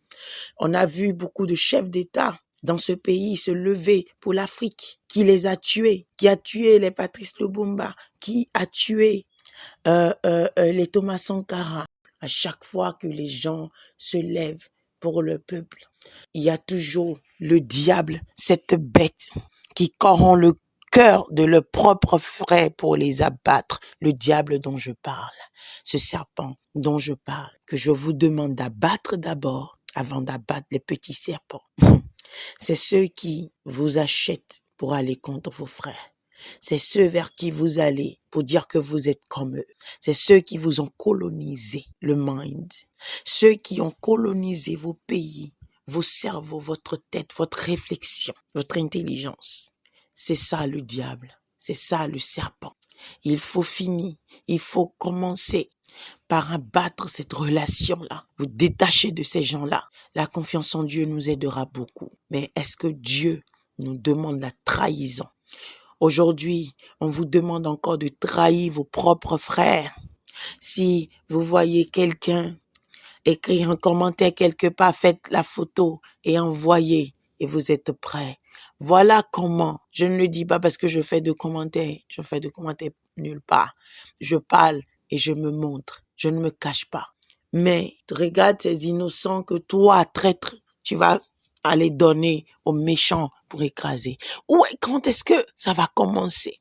On a vu beaucoup de chefs d'État dans ce pays se lever pour l'Afrique, qui les a tués, qui a tué les Patrice Lumumba, qui a tué les Thomas Sankara. À chaque fois que les gens se lèvent pour le peuple, il y a toujours le diable, cette bête qui corrompt le cœur de leurs propres frères pour les abattre. Le diable dont je parle, ce serpent dont je parle, que je vous demande d'abattre d'abord avant d'abattre les petits serpents. C'est ceux qui vous achètent pour aller contre vos frères. C'est ceux vers qui vous allez pour dire que vous êtes comme eux. C'est ceux qui vous ont colonisé le mind. Ceux qui ont colonisé vos pays, vos cerveaux, votre tête, votre réflexion, votre intelligence. C'est ça le diable. C'est ça le serpent. Il faut finir. Il faut commencer par abattre cette relation-là. Vous détachez de ces gens-là. La confiance en Dieu nous aidera beaucoup. Mais est-ce que Dieu nous demande la trahison? Aujourd'hui, on vous demande encore de trahir vos propres frères. Si vous voyez quelqu'un écrire un commentaire quelque part, faites la photo et envoyez et vous êtes prêts Voilà comment. Je ne le dis pas parce que je fais de commentaires. Je fais de commentaires nulle part. Je parle et je me montre. Je ne me cache pas. Mais regarde ces innocents que toi, traître, tu vas aller donner aux méchants pour écraser. Quand est-ce que ça va commencer?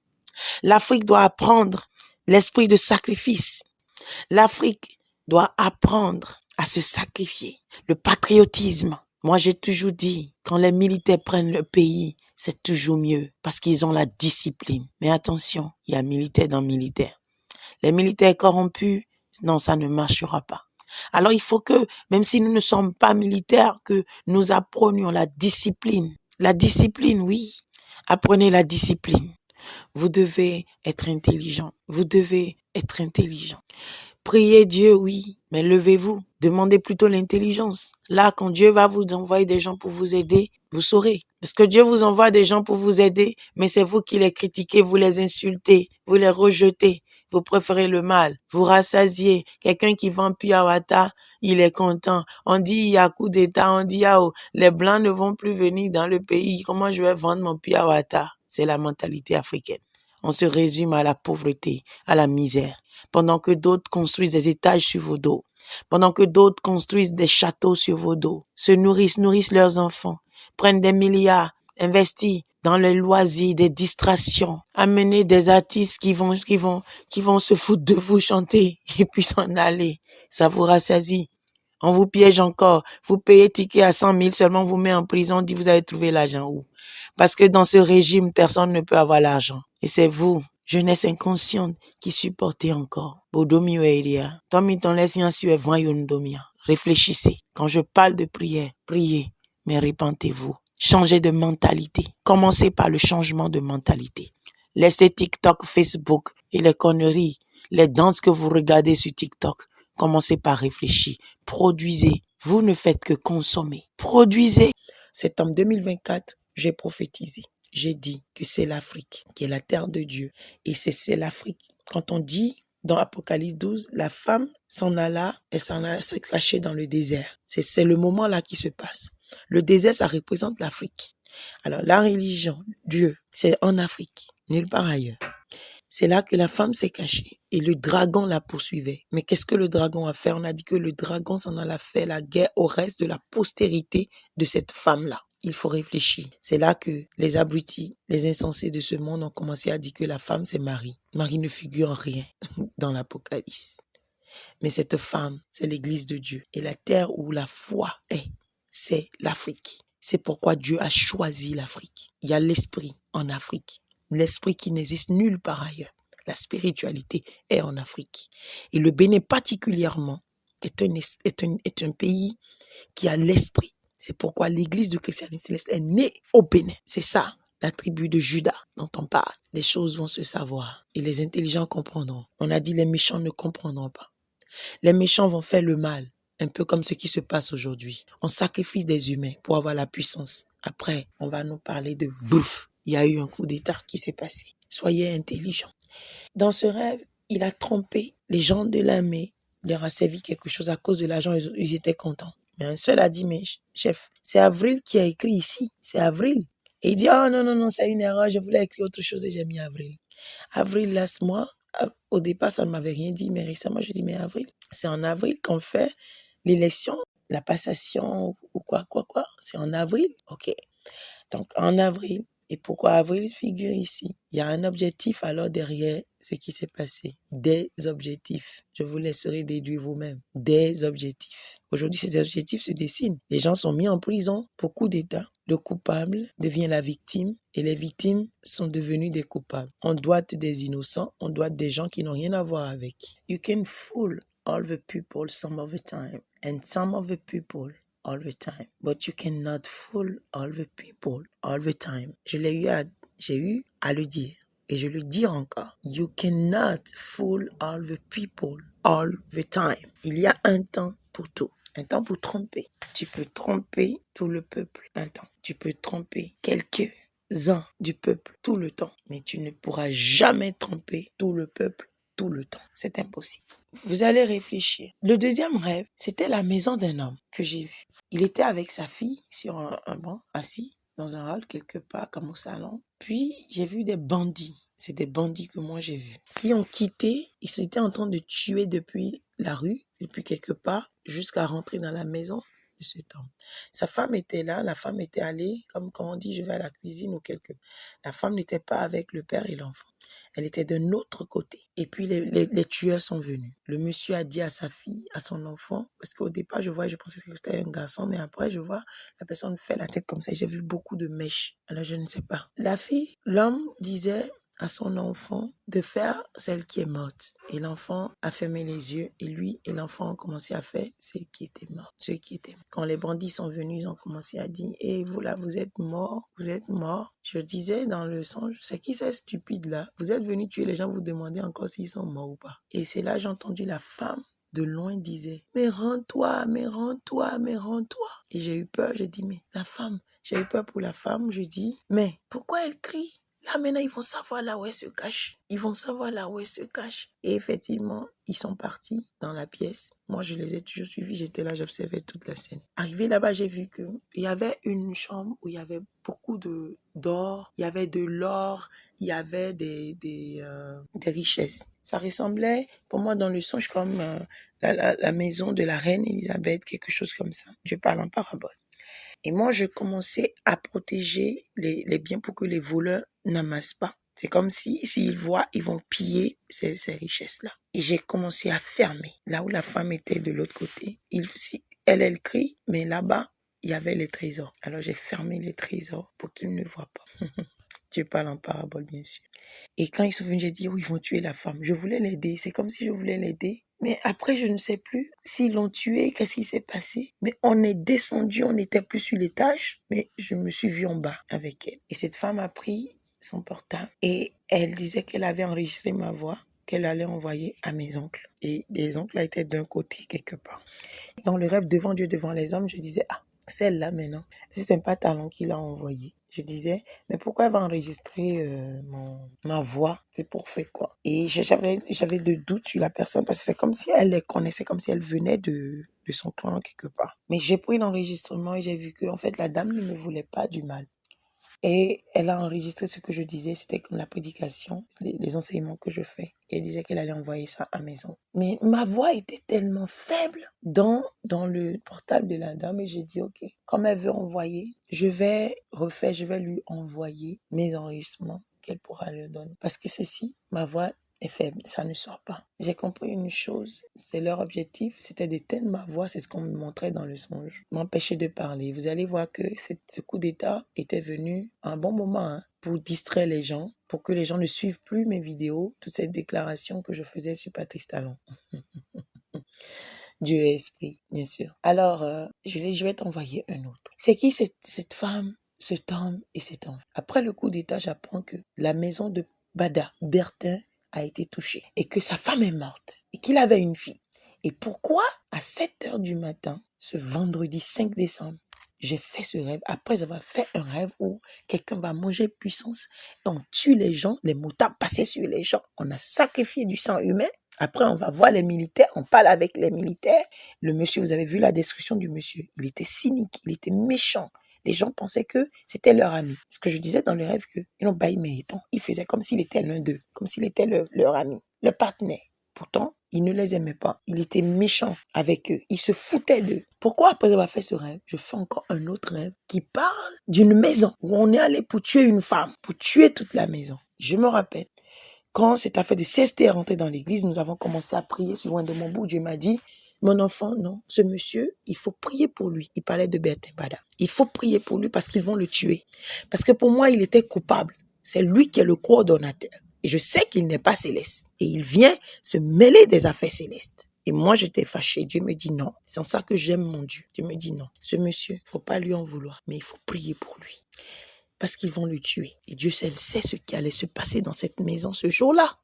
L'Afrique doit apprendre l'esprit de sacrifice. L'Afrique doit apprendre à se sacrifier. Le patriotisme. Moi, j'ai toujours dit, quand les militaires prennent le pays, c'est toujours mieux parce qu'ils ont la discipline. Mais attention, il y a militaire dans militaire. Les militaires corrompus, non, ça ne marchera pas. Alors, il faut que, même si nous ne sommes pas militaires, que nous apprenions la discipline. La discipline, oui. Apprenez la discipline. Vous devez être intelligent. Vous devez être intelligent. Priez Dieu, oui, mais levez-vous. Demandez plutôt l'intelligence. Là, quand Dieu va vous envoyer des gens pour vous aider, vous saurez. Parce que Dieu vous envoie des gens pour vous aider, mais c'est vous qui les critiquez, vous les insultez, vous les rejetez. Vous préférez le mal. Vous rassasiez. Quelqu'un qui vend Piawata, il est content. On dit, il y a coup d'État, on dit, les Blancs ne vont plus venir dans le pays. Comment je vais vendre mon Piawata? C'est la mentalité africaine. On se résume à la pauvreté, à la misère. Pendant que d'autres construisent des étages sur vos dos. Pendant que d'autres construisent des châteaux sur vos dos. Se nourrissent leurs enfants. Prennent des milliards, investissent dans les loisirs, des distractions. Amenez des artistes qui vont se foutre de vous chanter et puis s'en aller. Ça vous rassasie. On vous piège encore. Vous payez ticket à 100 000, seulement on vous met en prison. On dit vous avez trouvé l'argent où? Parce que dans ce régime, personne ne peut avoir l'argent. Et c'est vous, jeunesse inconsciente, qui supportez encore. Réfléchissez. Quand je parle de prière, priez, mais répentez-vous. Changez de mentalité. Commencez par le changement de mentalité. Laissez TikTok, Facebook et les conneries, les danses que vous regardez sur TikTok. Commencez par réfléchir. Produisez. Vous ne faites que consommer. Produisez. C'est en 2024, j'ai prophétisé. J'ai dit que c'est l'Afrique qui est la terre de Dieu. Et c'est l'Afrique. Quand on dit dans Apocalypse 12, la femme s'en alla, elle s'en alla se cacher dans le désert. C'est le moment là qui se passe. Le désert, ça représente l'Afrique. Alors la religion, Dieu, c'est en Afrique, nulle part ailleurs. C'est là que la femme s'est cachée et le dragon la poursuivait. Mais qu'est-ce que le dragon a fait? On a dit que le dragon s'en alla faire la guerre au reste de la postérité de cette femme-là. Il faut réfléchir. C'est là que les abrutis, les insensés de ce monde ont commencé à dire que la femme, c'est Marie. Marie ne figure en rien dans l'Apocalypse. Mais cette femme, c'est l'église de Dieu. Et la terre où la foi est, c'est l'Afrique. C'est pourquoi Dieu a choisi l'Afrique. Il y a l'esprit en Afrique. L'esprit qui n'existe nulle part ailleurs. La spiritualité est en Afrique. Et le Bénin particulièrement est un pays qui a l'esprit. C'est pourquoi l'église du christianisme céleste est née au Bénin. C'est ça, la tribu de Juda dont on parle. Les choses vont se savoir et les intelligents comprendront. On a dit les méchants ne comprendront pas. Les méchants vont faire le mal, un peu comme ce qui se passe aujourd'hui. On sacrifie des humains pour avoir la puissance. Après, on va nous parler de bouffe. Il y a eu un coup d'État qui s'est passé. Soyez intelligents. Dans ce rêve, il a trompé les gens de l'armée. Il leur a servi quelque chose à cause de l'argent. Ils étaient contents. Mais un seul a dit, mais chef, c'est Avril qui a écrit ici. C'est Avril. Et il dit, oh non, c'est une erreur. Je voulais écrire autre chose et j'ai mis Avril. Avril, laisse-moi. Au départ, ça ne m'avait rien dit. Mais récemment, je dis, mais Avril, c'est en avril qu'on fait l'élection, la passation ou quoi. C'est en avril. OK. Donc, en avril. Et pourquoi avril figure ici? Il y a un objectif alors derrière ce qui s'est passé. Des objectifs. Je vous laisserai déduire vous-même. Des objectifs. Aujourd'hui, ces objectifs se dessinent. Les gens sont mis en prison pour coup d'État. Le coupable devient la victime et les victimes sont devenues des coupables. On doit des innocents, on doit des gens qui n'ont rien à voir avec. You can fool all the people some of the time and some of the people all the time. But you cannot fool all the people all the time. J'ai eu à le dire. Et je le dis encore. You cannot fool all the people all the time. Il y a un temps pour tout. Un temps pour tromper. Tu peux tromper tout le peuple. Un temps. Tu peux tromper quelques-uns du peuple tout le temps. Mais tu ne pourras jamais tromper tout le peuple tout le temps. C'est impossible. Vous allez réfléchir. Le deuxième rêve, c'était la maison d'un homme que j'ai vu. Il était avec sa fille sur un banc, assis. dans un hall quelque part, comme au salon. Puis, j'ai vu des bandits. C'est des bandits que moi j'ai vus. Qui ont quitté, ils étaient en train de tuer depuis la rue, depuis quelque part, jusqu'à rentrer dans la maison de cet homme. Sa femme était là, la femme était allée, comme quand on dit, je vais à la cuisine ou quelque. La femme n'était pas avec le père et l'enfant. Elle était d'un autre côté. Et puis les tueurs sont venus. Le monsieur a dit à sa fille, à son enfant, parce qu'au départ, je pensais que c'était un garçon, mais après, je vois, la personne fait la tête comme ça. J'ai vu beaucoup de mèches. Alors, je ne sais pas. L'homme disait à son enfant de faire celle qui est morte. Et l'enfant a fermé les yeux et lui et l'enfant ont commencé à faire ceux qui étaient morts. Quand les bandits sont venus, ils ont commencé à dire « Et vous là, vous êtes morts, vous êtes morts. » Je disais dans le songe, c'est qui ces stupides là? Vous êtes venus tuer les gens, vous demandez encore s'ils sont morts ou pas. Et c'est là j'ai entendu la femme de loin disait « Mais rends-toi, mais rends-toi, mais rends-toi. » Et j'ai eu peur, j'ai dit « Mais la femme, j'ai eu peur pour la femme. » Je dis « Mais pourquoi elle crie? Là, maintenant, ils vont savoir là où elle se cache. Ils vont savoir là où elle se cache. » Et effectivement, ils sont partis dans la pièce. Moi, je les ai toujours suivis. J'étais là, j'observais toute la scène. Arrivé là-bas, j'ai vu qu'il y avait une chambre où il y avait beaucoup d'or. Il y avait de l'or. Il y avait des richesses. Ça ressemblait, pour moi, dans le songe, comme la maison de la reine Elisabeth, quelque chose comme ça. Je parle en parabole. Et moi, je commençais à protéger les biens pour que les voleurs n'amassent pas. C'est comme s'ils voient, ils vont piller ces richesses-là. Et j'ai commencé à fermer. Là où la femme était de l'autre côté, elle crie, mais là-bas, il y avait les trésors. Alors j'ai fermé les trésors pour qu'ils ne voient pas. Je parle en parabole, bien sûr. Et quand ils sont venus, j'ai dit, oui, ils vont tuer la femme. Je voulais l'aider. C'est comme si je voulais l'aider. Mais après, je ne sais plus s'ils l'ont tué, qu'est-ce qui s'est passé. Mais on est descendu, on n'était plus sur l'étage, mais je me suis vue en bas avec elle. Et cette femme a pris son portable et elle disait qu'elle avait enregistré ma voix, qu'elle allait envoyer à mes oncles. Et les oncles étaient d'un côté quelque part. Dans le rêve, devant Dieu, devant les hommes, je disais, ah, celle-là maintenant, c'est pas Talon qui l'a envoyé. Je disais, mais pourquoi elle va enregistrer ma voix? C'est pour faire quoi? Et j'avais de doutes sur la personne parce que c'est comme si elle les connaissait, comme si elle venait de son clan quelque part. Mais j'ai pris l'enregistrement et j'ai vu que en fait la dame ne me voulait pas du mal. Et elle a enregistré ce que je disais, c'était comme la prédication, les enseignements que je fais. Et elle disait qu'elle allait envoyer ça à maison. Mais ma voix était tellement faible dans le portable de la dame et j'ai dit, ok, comme elle veut envoyer, je vais lui envoyer mes enregistrements qu'elle pourra leur donner. Parce que ma voix est faible, ça ne sort pas. J'ai compris une chose, c'est leur objectif, c'était d'éteindre ma voix, c'est ce qu'on me montrait dans le songe, m'empêcher de parler. Vous allez voir que ce coup d'état était venu à un bon moment pour distraire les gens, pour que les gens ne suivent plus mes vidéos, toutes ces déclarations que je faisais sur Patrice Talon. Dieu est esprit, bien sûr. Alors, je vais t'envoyer un autre. C'est qui cette femme, cet homme et cet enfant? Après le coup d'état, j'apprends que la maison de Bada, Bertin, a été touchée et que sa femme est morte et qu'il avait une fille. Et pourquoi à 7h du matin, ce vendredi 5 décembre, j'ai fait ce rêve après avoir fait un rêve où quelqu'un va manger puissance, on tue les gens, les motards passaient sur les gens, on a sacrifié du sang humain. Après, on va voir les militaires, on parle avec les militaires. Le monsieur, vous avez vu la description du monsieur, il était cynique, il était méchant. Les gens pensaient que c'était leur ami. Ce que je disais dans le rêve, que il faisait comme s'il était l'un d'eux, comme s'il était leur ami, le partenaire. Pourtant, il ne les aimait pas. Il était méchant avec eux. Il se foutait d'eux. Pourquoi après avoir fait ce rêve, je fais encore un autre rêve qui parle d'une maison où on est allé pour tuer une femme, pour tuer toute la maison. Je me rappelle, quand cette affaire de CST est rentrée dans l'église, nous avons commencé à prier sur un de mon bout. Dieu m'a dit, mon enfant, non, ce monsieur, il faut prier pour lui. Il parlait de Bertin Bada. Il faut prier pour lui parce qu'ils vont le tuer. Parce que pour moi, il était coupable. C'est lui qui est le coordonnateur. Et je sais qu'il n'est pas céleste. Et il vient se mêler des affaires célestes. Et moi, j'étais fâchée. Dieu me dit non. C'est en ça que j'aime mon Dieu. Dieu me dit non. Ce monsieur, faut pas lui en vouloir, mais il faut prier pour lui. Parce qu'ils vont le tuer. Et Dieu seul sait ce qui allait se passer dans cette maison ce jour-là.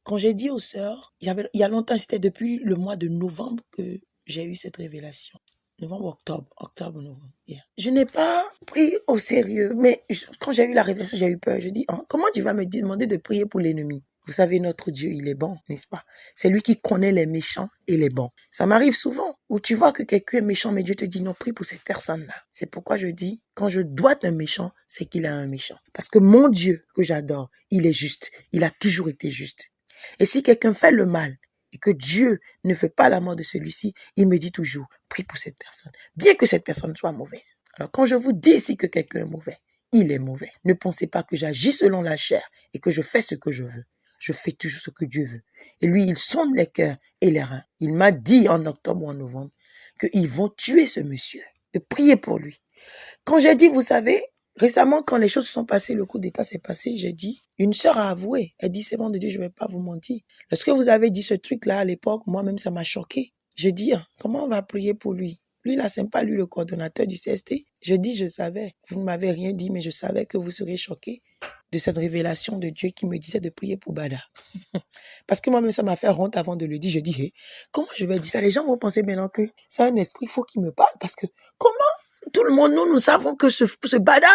Quand j'ai dit aux sœurs, il y a longtemps, c'était depuis le mois de novembre que j'ai eu cette révélation. Octobre-novembre. Yeah. Je n'ai pas pris au sérieux, mais quand j'ai eu la révélation, j'ai eu peur. Je dis, comment tu vas me demander de prier pour l'ennemi? Vous savez, notre Dieu, il est bon, n'est-ce pas? C'est lui qui connaît les méchants et les bons. Ça m'arrive souvent où tu vois que quelqu'un est méchant, mais Dieu te dit non, prie pour cette personne-là. C'est pourquoi je dis, quand je dois un méchant, c'est qu'il est un méchant. Parce que mon Dieu, que j'adore, il est juste. Il a toujours été juste. Et si quelqu'un fait le mal, et que Dieu ne veut pas la mort de celui-ci, il me dit toujours, prie pour cette personne, bien que cette personne soit mauvaise. Alors quand je vous dis ici que quelqu'un est mauvais, il est mauvais. Ne pensez pas que j'agis selon la chair et que je fais ce que je veux. Je fais toujours ce que Dieu veut. Et lui, il sonde les cœurs et les reins. Il m'a dit en octobre ou en novembre qu'ils vont tuer ce monsieur, de prier pour lui. Quand j'ai dit, vous savez, récemment, quand les choses se sont passées, le coup d'État s'est passé, j'ai dit, une sœur a avoué. Elle dit, c'est bon de Dieu, je ne vais pas vous mentir. Lorsque vous avez dit ce truc-là à l'époque, moi-même, ça m'a choqué. Je dis, comment on va prier pour lui? Lui, là, c'est pas lui le coordonnateur du CST. Je dis, je savais. Vous ne m'avez rien dit, mais je savais que vous seriez choqués de cette révélation de Dieu qui me disait de prier pour Bada. Parce que moi-même, ça m'a fait honte avant de le dire. Je dis, hey, comment je vais dire ça? Les gens vont penser maintenant que c'est un esprit, il faut qu'il me parle. Parce que comment tout le monde, nous savons que ce Bada,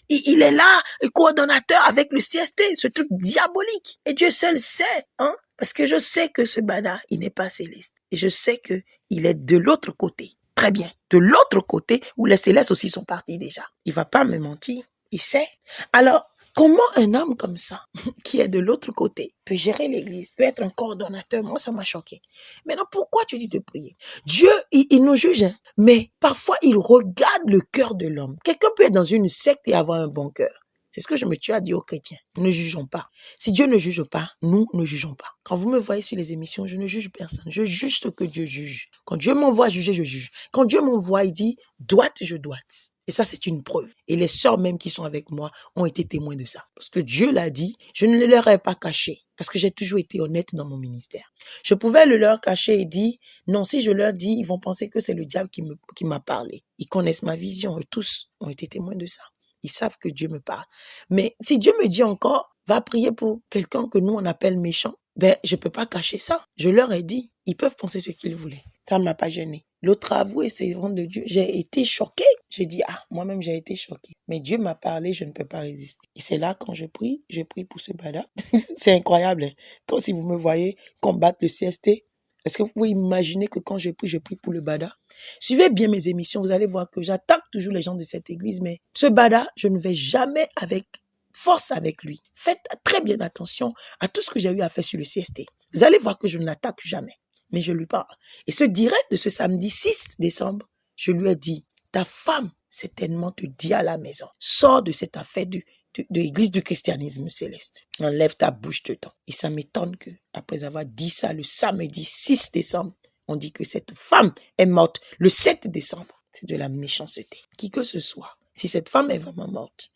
il est là, le coordonnateur avec le CST, ce truc diabolique. Et Dieu seul sait, hein. Parce que je sais que ce Bada, il n'est pas céleste. Et je sais que il est de l'autre côté. Très bien. De l'autre côté, où les célestes aussi sont partis déjà. Il va pas me mentir. Il sait. Alors, comment un homme comme ça, qui est de l'autre côté, peut gérer l'église, peut être un coordonnateur? Moi, ça m'a choqué. Maintenant, pourquoi tu dis de prier? Dieu, il nous juge, hein, mais parfois, il regarde le cœur de l'homme. Quelqu'un peut être dans une secte et avoir un bon cœur. C'est ce que je me tue à dire aux chrétiens. Ne jugeons pas. Si Dieu ne juge pas, nous ne jugeons pas. Quand vous me voyez sur les émissions, je ne juge personne. Je juge ce que Dieu juge. Quand Dieu m'envoie juger, je juge. Quand Dieu m'envoie, il dit, doite, je doite. Et ça, c'est une preuve. Et les sœurs même qui sont avec moi ont été témoins de ça. Parce que Dieu l'a dit, je ne le leur ai pas caché. Parce que j'ai toujours été honnête dans mon ministère. Je pouvais le leur cacher et dire, non, si je leur dis, ils vont penser que c'est le diable qui m'a parlé. Ils connaissent ma vision. Eux tous ont été témoins de ça. Ils savent que Dieu me parle. Mais si Dieu me dit encore, va prier pour quelqu'un que nous on appelle méchant, ben, je peux pas cacher ça. Je leur ai dit, ils peuvent penser ce qu'ils voulaient. Ça ne m'a pas gêné. L'autre avoué, c'est le de Dieu. J'ai été choquée. J'ai dit, moi-même, j'ai été choquée. Mais Dieu m'a parlé, je ne peux pas résister. Et c'est là, quand je prie pour ce Bada. C'est incroyable. Hein? Quand si vous me voyez combattre le CST, est-ce que vous pouvez imaginer que quand je prie pour le Bada? Suivez bien mes émissions, vous allez voir que j'attaque toujours les gens de cette église, mais ce Bada, je ne vais jamais avec force avec lui. Faites très bien attention à tout ce que j'ai eu à faire sur le CST. Vous allez voir que je ne l'attaque jamais, mais je lui parle. Et ce direct de ce samedi 6 décembre, je lui ai dit, ta femme certainement te dit à la maison, sors de cette affaire de l'église du christianisme céleste. Enlève ta bouche dedans. Et ça m'étonne que, après avoir dit ça le samedi 6 décembre, on dit que cette femme est morte le 7 décembre. C'est de la méchanceté. Qui que ce soit, si cette femme est vraiment morte,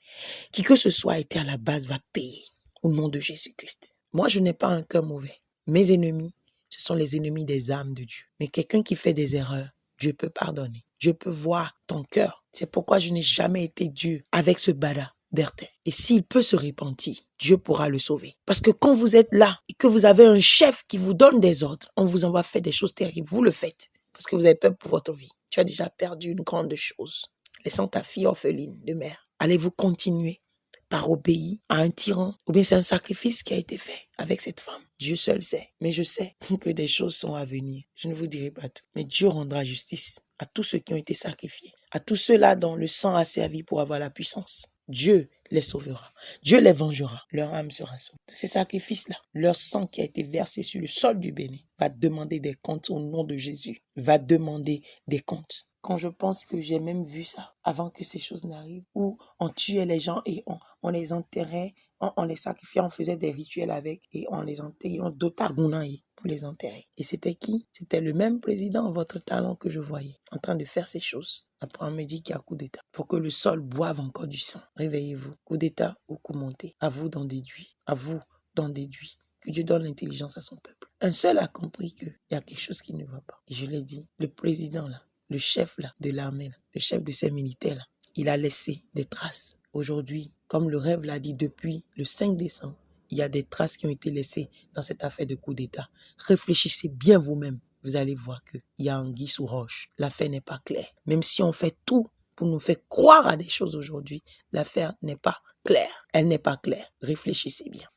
qui que ce soit été à la base va payer au nom de Jésus-Christ. Moi, je n'ai pas un cœur mauvais. Mes ennemis, ce sont les ennemis des âmes de Dieu. Mais quelqu'un qui fait des erreurs, Dieu peut pardonner. Dieu peut voir ton cœur. C'est pourquoi je n'ai jamais été Dieu avec ce Bada Bertin. Et s'il peut se repentir, Dieu pourra le sauver. Parce que quand vous êtes là et que vous avez un chef qui vous donne des ordres, on vous envoie faire des choses terribles. Vous le faites parce que vous avez peur pour votre vie. Tu as déjà perdu une grande chose. Laissant ta fille orpheline de mère. Allez-vous continuer par obéir à un tyran? Ou bien c'est un sacrifice qui a été fait avec cette femme? Dieu seul sait. Mais je sais que des choses sont à venir. Je ne vous dirai pas tout. Mais Dieu rendra justice à tous ceux qui ont été sacrifiés. À tous ceux-là dont le sang a servi pour avoir la puissance. Dieu les sauvera. Dieu les vengera. Leur âme sera sauvée. Tous ces sacrifices-là, leur sang qui a été versé sur le sol du Bénin, va demander des comptes au nom de Jésus. Va demander des comptes. Quand je pense que j'ai même vu ça avant que ces choses n'arrivent, où on tuait les gens et on les enterrait, on les sacrifiait, on faisait des rituels avec et on les enterrait, on dotagunaï pour les enterrer. Et c'était qui? C'était le même président, votre talent que je voyais, en train de faire ces choses. Après, on me dit qu'il y a coup d'État. Pour que le sol boive encore du sang. Réveillez-vous. Coup d'État ou coup monté. À vous d'en déduire. À vous d'en déduire. Que Dieu donne l'intelligence à son peuple. Un seul a compris qu'il y a quelque chose qui ne va pas. Et je l'ai dit, le président là, le chef là, de l'armée là, le chef de ces militaires là, il a laissé des traces. Aujourd'hui, comme le rêve l'a dit depuis le 5 décembre, il y a des traces qui ont été laissées dans cette affaire de coup d'État. Réfléchissez bien vous-même. Vous allez voir qu'il y a anguille sous roche. L'affaire n'est pas claire. Même si on fait tout pour nous faire croire à des choses aujourd'hui, l'affaire n'est pas claire. Elle n'est pas claire. Réfléchissez bien.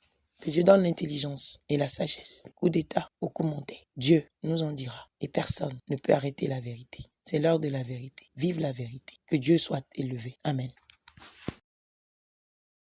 Que Dieu donne l'intelligence et la sagesse. Coup d'état ou coup monté. Dieu nous en dira. Et personne ne peut arrêter la vérité. C'est l'heure de la vérité. Vive la vérité. Que Dieu soit élevé. Amen.